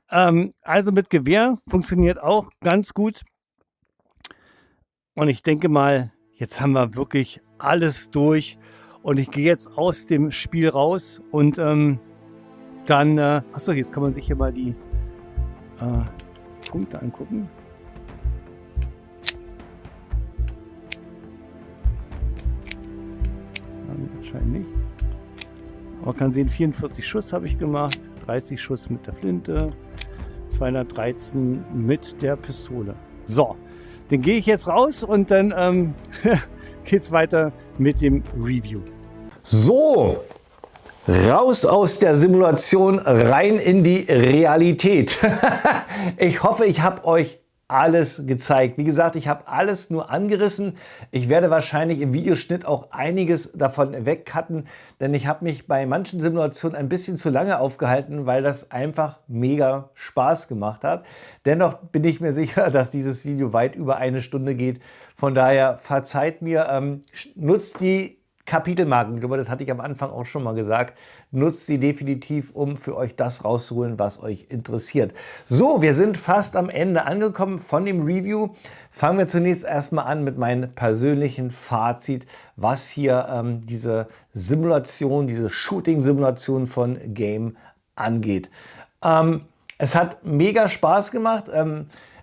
Also mit Gewehr funktioniert auch ganz gut. Und ich denke mal, jetzt haben wir wirklich alles durch. Und ich gehe jetzt aus dem Spiel raus und dann, achso, jetzt kann man sich hier mal die Punkte angucken. Anscheinend nicht. Aber man kann sehen, 44 Schuss habe ich gemacht, 30 Schuss mit der Flinte, 213 mit der Pistole. So, dann gehe ich jetzt raus und dann geht's weiter mit dem Review. So, raus aus der Simulation, rein in die Realität. Ich hoffe, ich habe euch alles gezeigt. Wie gesagt, ich habe alles nur angerissen. Ich werde wahrscheinlich im Videoschnitt auch einiges davon wegcutten, denn ich habe mich bei manchen Simulationen ein bisschen zu lange aufgehalten, weil das einfach mega Spaß gemacht hat. Dennoch bin ich mir sicher, dass dieses Video weit über 1 Stunde geht. Von daher verzeiht mir, nutzt die Kapitelmarken, ich glaube, das hatte ich am Anfang auch schon mal gesagt, nutzt sie definitiv, um für euch das rauszuholen, was euch interessiert. So, wir sind fast am Ende angekommen von dem Review. Fangen wir zunächst erstmal an mit meinem persönlichen Fazit, was hier diese Simulation, diese Shooting-Simulation von Game angeht. Es hat mega Spaß gemacht.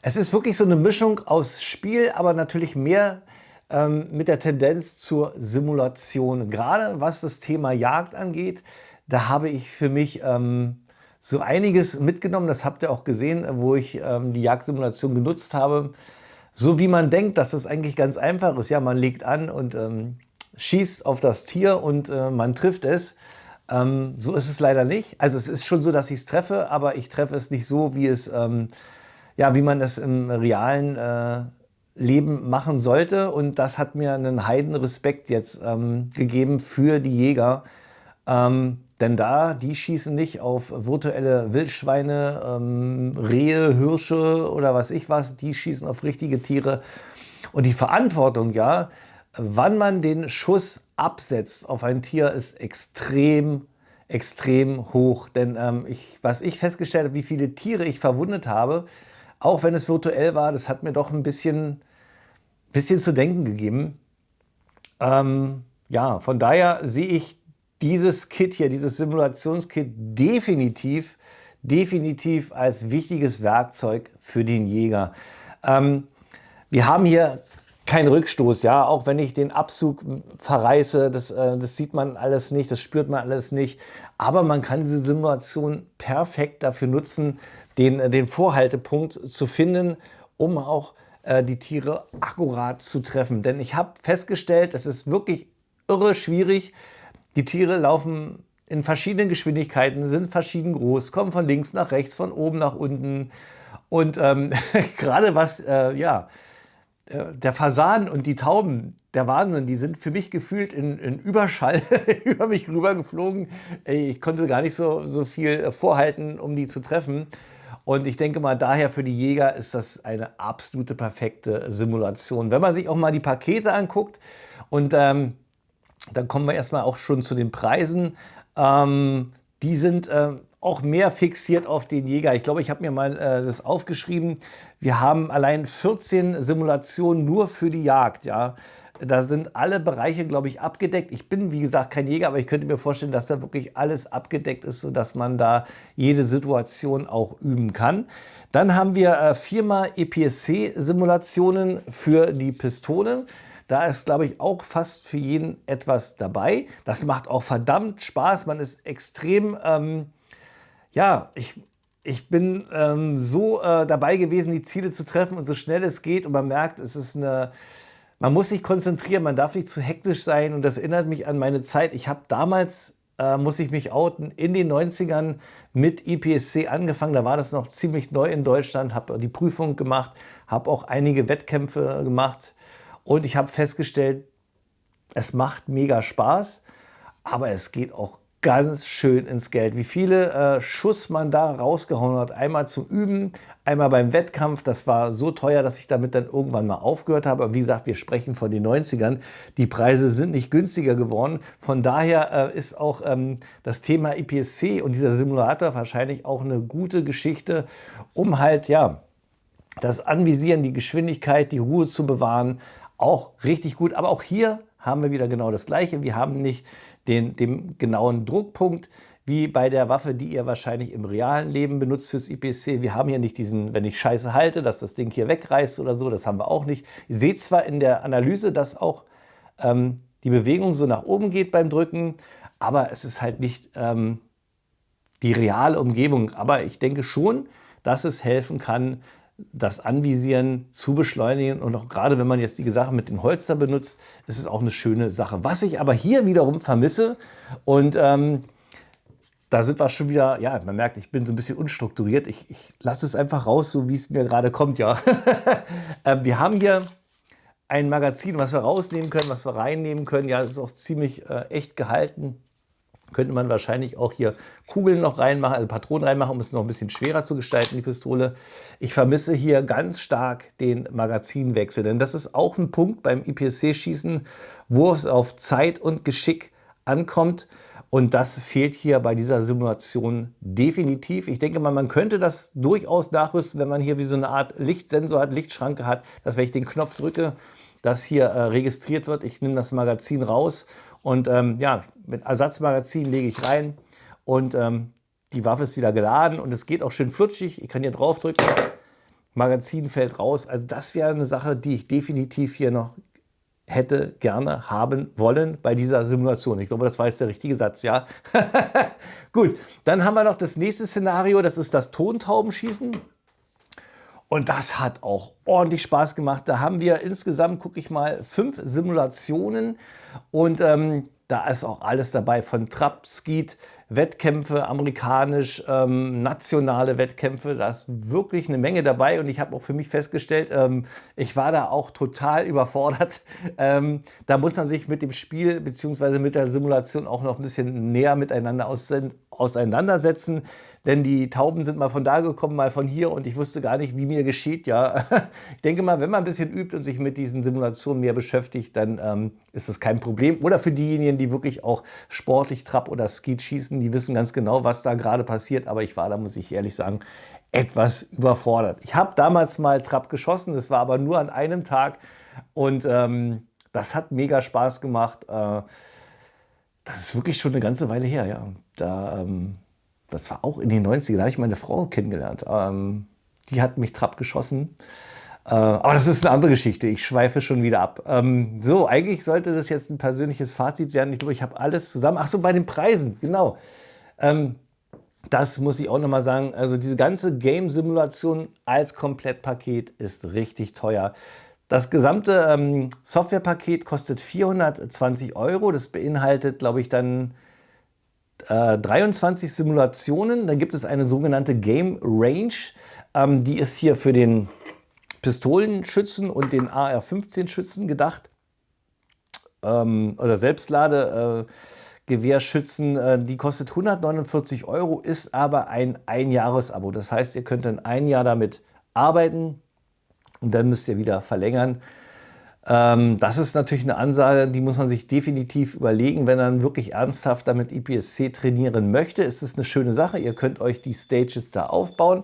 Es ist wirklich so eine Mischung aus Spiel, aber natürlich mehr mit der Tendenz zur Simulation. Gerade was das Thema Jagd angeht, da habe ich für mich so einiges mitgenommen. Das habt ihr auch gesehen, wo ich die Jagdsimulation genutzt habe. So wie man denkt, dass das eigentlich ganz einfach ist. Ja, man legt an und schießt auf das Tier und man trifft es. So ist es leider nicht. Also es ist schon so, dass ich es treffe, aber ich treffe es nicht so, wie es, ja, wie man es im realen Leben machen sollte. Und das hat mir einen Heidenrespekt jetzt gegeben für die Jäger. Denn die schießen nicht auf virtuelle Wildschweine, Rehe, Hirsche oder was ich was. Die schießen auf richtige Tiere. Und die Verantwortung, ja, wann man den Schuss absetzt auf ein Tier, ist extrem, extrem hoch. Denn was ich festgestellt habe, wie viele Tiere ich verwundet habe, auch wenn es virtuell war, das hat mir doch ein bisschen zu denken gegeben. Ja, von daher sehe ich dieses Kit hier, dieses Simulationskit definitiv als wichtiges Werkzeug für den Jäger. Wir haben hier kein Rückstoß, ja, auch wenn ich den Abzug verreiße, das sieht man alles nicht, das spürt man alles nicht, aber man kann diese Simulation perfekt dafür nutzen, den Vorhaltepunkt zu finden, um auch die Tiere akkurat zu treffen. Denn ich habe festgestellt, es ist wirklich irre schwierig. Die Tiere laufen in verschiedenen Geschwindigkeiten, sind verschieden groß, kommen von links nach rechts, von oben nach unten. Und gerade was, der Fasan und die Tauben, der Wahnsinn, die sind für mich gefühlt in Überschall über mich rübergeflogen. Ich konnte gar nicht so viel vorhalten, um die zu treffen. Und ich denke mal, daher für die Jäger ist das eine absolute perfekte Simulation. Wenn man sich auch mal die Pakete anguckt und dann kommen wir erstmal auch schon zu den Preisen. Die sind auch mehr fixiert auf den Jäger. Ich glaube, ich habe mir mal das aufgeschrieben. Wir haben allein 14 Simulationen nur für die Jagd. Ja. Da sind alle Bereiche, glaube ich, abgedeckt. Ich bin, wie gesagt, kein Jäger, aber ich könnte mir vorstellen, dass da wirklich alles abgedeckt ist, sodass man da jede Situation auch üben kann. Dann haben wir 4x EPSC-Simulationen für die Pistole. Da ist, glaube ich, auch fast für jeden etwas dabei. Das macht auch verdammt Spaß. Man ist extrem, ich bin so dabei gewesen, die Ziele zu treffen und so schnell es geht. Und man merkt, man muss sich konzentrieren, man darf nicht zu hektisch sein. Und das erinnert mich an meine Zeit. Ich habe damals, muss ich mich outen, in den 90ern mit EPSC angefangen. Da war das noch ziemlich neu in Deutschland, habe die Prüfung gemacht, habe auch einige Wettkämpfe gemacht. Und ich habe festgestellt, es macht mega Spaß, aber es geht auch ganz schön ins Geld. Wie viele Schuss man da rausgehauen hat. Einmal zum Üben, einmal beim Wettkampf. Das war so teuer, dass ich damit dann irgendwann mal aufgehört habe. Aber wie gesagt, wir sprechen von den 90ern. Die Preise sind nicht günstiger geworden. Von daher ist auch das Thema EPSC und dieser Simulator wahrscheinlich auch eine gute Geschichte, um halt, ja, das Anvisieren, die Geschwindigkeit, die Ruhe zu bewahren, auch richtig gut. Aber auch hier haben wir wieder genau das Gleiche. Wir haben nicht den genauen Druckpunkt wie bei der Waffe, die ihr wahrscheinlich im realen Leben benutzt fürs EPSC. Wir haben hier nicht diesen, wenn ich Scheiße halte, dass das Ding hier wegreißt oder so. Das haben wir auch nicht. Ihr seht zwar in der Analyse, dass auch die Bewegung so nach oben geht beim Drücken, aber es ist halt nicht die reale Umgebung. Aber ich denke schon, dass es helfen kann, das Anvisieren zu beschleunigen. Und auch gerade wenn man jetzt die Sache mit den Holster benutzt, ist es auch eine schöne Sache. Was ich aber hier wiederum vermisse, und da sind wir schon wieder, ja, man merkt, ich bin so ein bisschen unstrukturiert. Ich lasse es einfach raus, so wie es mir gerade kommt, ja. Wir haben hier ein Magazin, was wir rausnehmen können, was wir reinnehmen können. Ja, das ist auch ziemlich echt gehalten. Könnte man wahrscheinlich auch hier Kugeln noch reinmachen, also Patronen reinmachen, um es noch ein bisschen schwerer zu gestalten, die Pistole. Ich vermisse hier ganz stark den Magazinwechsel, denn das ist auch ein Punkt beim EPSC-Schießen, wo es auf Zeit und Geschick ankommt. Und das fehlt hier bei dieser Simulation definitiv. Ich denke mal, man könnte das durchaus nachrüsten, wenn man hier wie so eine Art Lichtsensor hat, Lichtschranke hat, dass wenn ich den Knopf drücke, das hier registriert wird. Ich nehme das Magazin raus und ja, mit Ersatzmagazin lege ich rein und die Waffe ist wieder geladen und es geht auch schön flutschig. Ich kann hier drauf drücken, Magazin fällt raus. Also das wäre eine Sache, die ich definitiv hier noch hätte gerne haben wollen bei dieser Simulation. Ich glaube, das war jetzt der richtige Satz, ja. Gut, dann haben wir noch das nächste Szenario, das ist das Tontaubenschießen. Und das hat auch ordentlich Spaß gemacht. Da haben wir insgesamt, gucke ich mal, 5 Simulationen. Und da ist auch alles dabei, von Trap, Skeet, Wettkämpfe, amerikanisch, nationale Wettkämpfe. Da ist wirklich eine Menge dabei. Und ich habe auch für mich festgestellt, ich war da auch total überfordert. Da muss man sich mit dem Spiel bzw. mit der Simulation auch noch ein bisschen näher miteinander auseinandersetzen. Denn die Tauben sind mal von da gekommen, mal von hier und ich wusste gar nicht, wie mir geschieht. Ja, ich denke mal, wenn man ein bisschen übt und sich mit diesen Simulationen mehr beschäftigt, dann ist das kein Problem. Oder für diejenigen, die wirklich auch sportlich Trap oder Skeet schießen, die wissen ganz genau, was da gerade passiert. Aber ich war da, muss ich ehrlich sagen, etwas überfordert. Ich habe damals mal Trap geschossen, das war aber nur an einem Tag und das hat mega Spaß gemacht. Das ist wirklich schon eine ganze Weile her, ja. Das war auch in den 90ern, da habe ich meine Frau kennengelernt. Die hat mich Trap geschossen. Aber das ist eine andere Geschichte. Ich schweife schon wieder ab. So, eigentlich sollte das jetzt ein persönliches Fazit werden. Ich glaube, ich habe alles zusammen. Ach so, bei den Preisen, genau. Das muss ich auch nochmal sagen. Also diese ganze Game-Simulation als Komplettpaket ist richtig teuer. Das gesamte Softwarepaket kostet 420 Euro. Das beinhaltet, glaube ich, dann 23 Simulationen. Dann gibt es eine sogenannte Game Range. Die ist hier für den Pistolenschützen und den AR-15-Schützen gedacht. Oder Selbstladegewehrschützen. Die kostet 149 Euro, ist aber ein Einjahresabo. Das heißt, ihr könnt dann ein Jahr damit arbeiten und dann müsst ihr wieder verlängern. Das ist natürlich eine Ansage, die muss man sich definitiv überlegen, wenn man wirklich ernsthaft damit IPSC trainieren möchte. Ist es eine schöne Sache. Ihr könnt euch die Stages da aufbauen.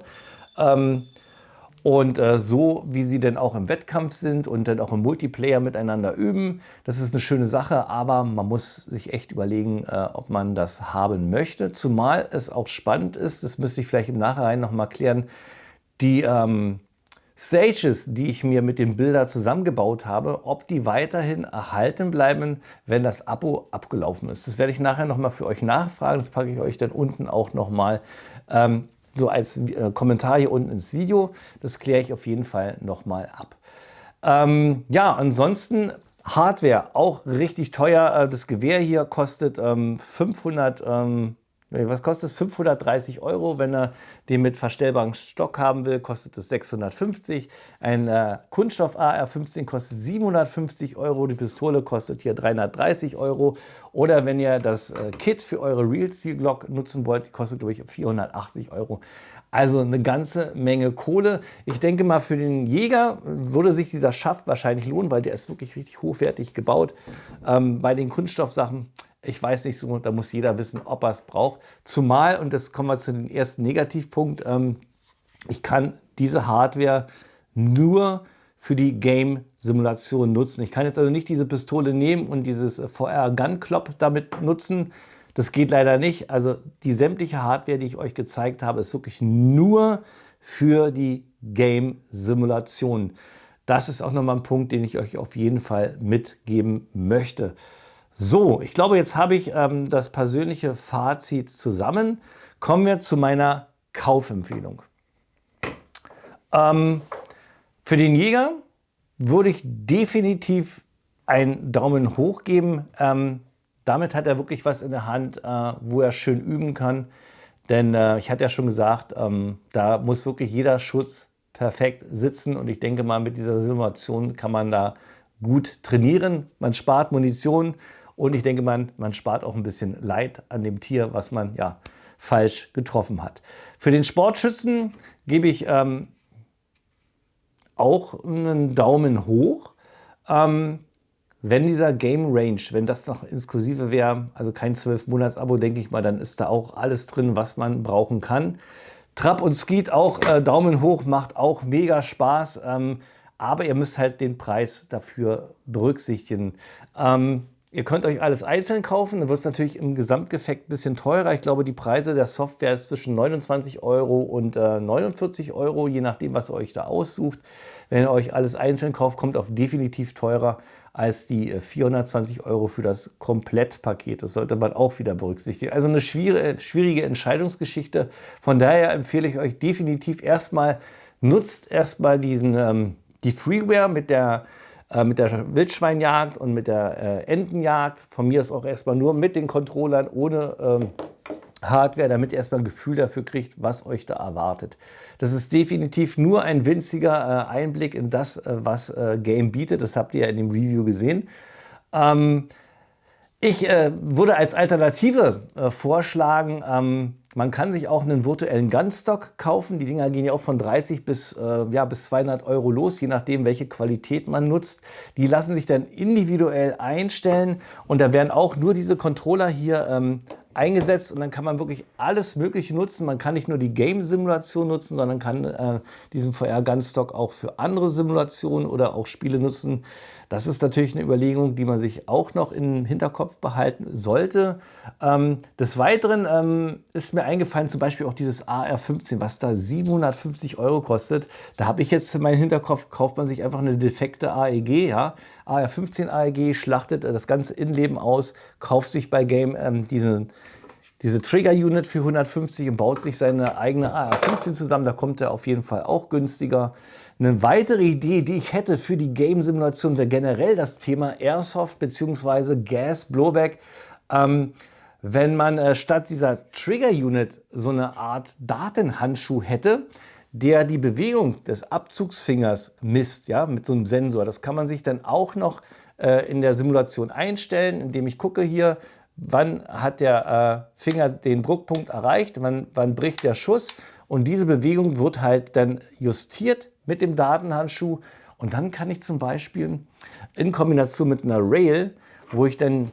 Und so, wie sie denn auch im Wettkampf sind und dann auch im Multiplayer miteinander üben, das ist eine schöne Sache, aber man muss sich echt überlegen, ob man das haben möchte. Zumal es auch spannend ist, das müsste ich vielleicht im Nachhinein noch mal klären, die Stages, die ich mir mit den Bildern zusammengebaut habe, ob die weiterhin erhalten bleiben, wenn das Abo abgelaufen ist. Das werde ich nachher noch mal für euch nachfragen, das packe ich euch dann unten auch noch mal so als Kommentar hier unten ins Video. Das kläre ich auf jeden Fall nochmal ab. Ja, ansonsten Hardware auch richtig teuer. Das Gewehr hier kostet 530 Euro. Wenn er den mit verstellbarem Stock haben will, kostet es 650. Ein Kunststoff AR-15 kostet 750 Euro. Die Pistole kostet hier 330 Euro. Oder wenn ihr das Kit für eure Real Steel Glock nutzen wollt, die kostet, glaube ich, 480 Euro. Also eine ganze Menge Kohle. Ich denke mal, für den Jäger würde sich dieser Schaft wahrscheinlich lohnen, weil der ist wirklich richtig hochwertig gebaut. Bei den Kunststoffsachen, ich weiß nicht so, da muss jeder wissen, ob er es braucht. Zumal, und das kommen wir zu dem ersten Negativpunkt, ich kann diese Hardware nur für die Game-Simulation nutzen. Ich kann jetzt also nicht diese Pistole nehmen und dieses VR-Gun-Club damit nutzen. Das geht leider nicht. Also die sämtliche Hardware, die ich euch gezeigt habe, ist wirklich nur für die Game-Simulation. Das ist auch nochmal ein Punkt, den ich euch auf jeden Fall mitgeben möchte. So, ich glaube, jetzt habe ich das persönliche Fazit zusammen. Kommen wir zu meiner Kaufempfehlung. Für den Jäger würde ich definitiv einen Daumen hoch geben. Damit hat er wirklich was in der Hand, wo er schön üben kann. Denn ich hatte ja schon gesagt, da muss wirklich jeder Schuss perfekt sitzen. Und ich denke mal, mit dieser Simulation kann man da gut trainieren. Man spart Munition und ich denke mal, man spart auch ein bisschen Leid an dem Tier, was man ja falsch getroffen hat. Für den Sportschützen gebe ich auch einen Daumen hoch. Wenn dieser Game Range, wenn das noch inklusive wäre, also kein 12-Monats-Abo, denke ich mal, dann ist da auch alles drin, was man brauchen kann. Trap und Skeet auch Daumen hoch, macht auch mega Spaß, aber ihr müsst halt den Preis dafür berücksichtigen. Ihr könnt euch alles einzeln kaufen, dann wird es natürlich im Gesamteffekt ein bisschen teurer. Ich glaube, die Preise der Software ist zwischen 29 Euro und 49 Euro, je nachdem, was ihr euch da aussucht. Wenn ihr euch alles einzeln kauft, kommt auf definitiv teurer als die 420 Euro für das Komplettpaket. Das sollte man auch wieder berücksichtigen. Also eine schwierige Entscheidungsgeschichte. Von daher empfehle ich euch definitiv nutzt erstmal die Freeware mit der Wildschweinjagd und mit der Entenjagd. Von mir ist auch erstmal nur mit den Controllern ohne Hardware, damit ihr erstmal ein Gefühl dafür kriegt, was euch da erwartet. Das ist definitiv nur ein winziger Einblick in das, was Game bietet. Das habt ihr ja in dem Review gesehen. Ich würde als Alternative vorschlagen, man kann sich auch einen virtuellen Gunstock kaufen. Die Dinger gehen ja auch von 30 bis 200 Euro los, je nachdem, welche Qualität man nutzt. Die lassen sich dann individuell einstellen und da werden auch nur diese Controller hier eingesetzt und dann kann man wirklich alles Mögliche nutzen. Man kann nicht nur die Game-Simulation nutzen, sondern kann diesen VR-Gunstock auch für andere Simulationen oder auch Spiele nutzen. Das ist natürlich eine Überlegung, die man sich auch noch im Hinterkopf behalten sollte. Des Weiteren ist mir eingefallen, zum Beispiel auch dieses AR-15, was da 750 € kostet. Da habe ich jetzt in meinem Hinterkopf, kauft man sich einfach eine defekte AEG, ja? AR-15 AEG, schlachtet das ganze Innenleben aus, kauft sich bei Game diese Trigger-Unit für 150 und baut sich seine eigene AR-15 zusammen. Da kommt er auf jeden Fall auch günstiger. Eine weitere Idee, die ich hätte für die Game-Simulation, wäre generell das Thema Airsoft bzw. Gas Blowback. Wenn man statt dieser Trigger-Unit so eine Art Datenhandschuh hätte, der die Bewegung des Abzugsfingers misst, ja, mit so einem Sensor. Das kann man sich dann auch noch in der Simulation einstellen, indem ich gucke hier, wann hat der Finger den Druckpunkt erreicht, wann bricht der Schuss. Und diese Bewegung wird halt dann justiert mit dem Datenhandschuh. Und dann kann ich zum Beispiel in Kombination mit einer Rail, wo ich dann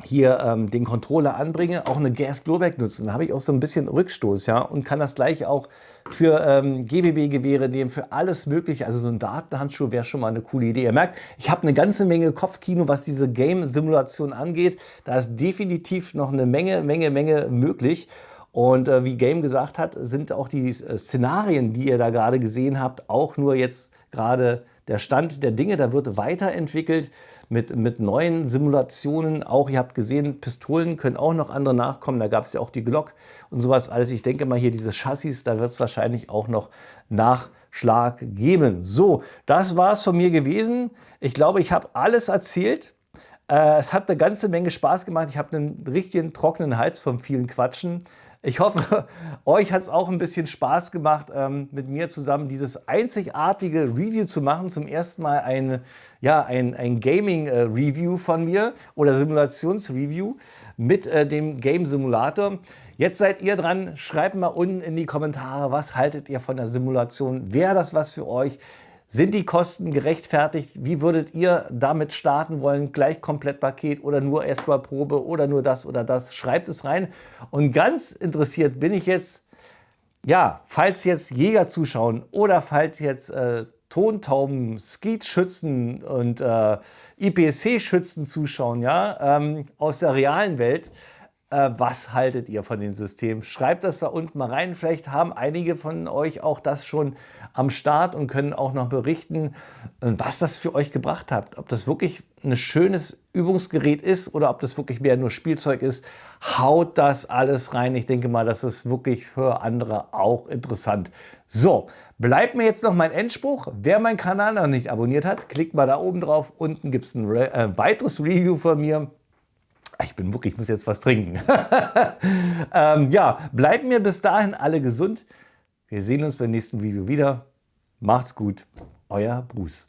hier den Controller anbringe, auch eine Gas Blowback nutzen. Da habe ich auch so ein bisschen Rückstoß, ja, und kann das gleich auch für GBB-Gewehre nehmen, für alles Mögliche. Also so ein Datenhandschuh wäre schon mal eine coole Idee. Ihr merkt, ich habe eine ganze Menge Kopfkino, was diese Game-Simulation angeht. Da ist definitiv noch eine Menge möglich. Und wie Game gesagt hat, sind auch die Szenarien, die ihr da gerade gesehen habt, auch nur jetzt gerade der Stand der Dinge. Da wird weiterentwickelt mit neuen Simulationen. Auch ihr habt gesehen, Pistolen können auch noch andere nachkommen. Da gab es ja auch die Glock und sowas alles. Ich denke mal hier diese Chassis, da wird es wahrscheinlich auch noch Nachschlag geben. So, das war es von mir gewesen. Ich glaube, ich habe alles erzählt. Es hat eine ganze Menge Spaß gemacht. Ich habe einen richtigen trockenen Hals vom vielen Quatschen. Ich hoffe, euch hat es auch ein bisschen Spaß gemacht, mit mir zusammen dieses einzigartige Review zu machen. Zum ersten Mal ein Gaming-Review von mir oder Simulations-Review mit dem Game-Simulator. Jetzt seid ihr dran. Schreibt mal unten in die Kommentare, was haltet ihr von der Simulation? Wäre das was für euch? Sind die Kosten gerechtfertigt? Wie würdet ihr damit starten wollen? Gleich Komplettpaket oder nur erstmal Probe oder nur das oder das? Schreibt es rein. Und ganz interessiert bin ich jetzt, ja, falls jetzt Jäger zuschauen oder falls jetzt Tontauben, Skeet-Schützen und IPSC-Schützen zuschauen, ja, aus der realen Welt. Was haltet ihr von dem System? Schreibt das da unten mal rein. Vielleicht haben einige von euch auch das schon am Start und können auch noch berichten, was das für euch gebracht hat. Ob das wirklich ein schönes Übungsgerät ist oder ob das wirklich mehr nur Spielzeug ist. Haut das alles rein. Ich denke mal, das ist wirklich für andere auch interessant. So, bleibt mir jetzt noch mein Endspruch. Wer meinen Kanal noch nicht abonniert hat, klickt mal da oben drauf. Unten gibt es ein weiteres Review von mir. Ich muss jetzt was trinken. Ja, bleibt mir bis dahin alle gesund. Wir sehen uns beim nächsten Video wieder. Macht's gut, euer Bruce.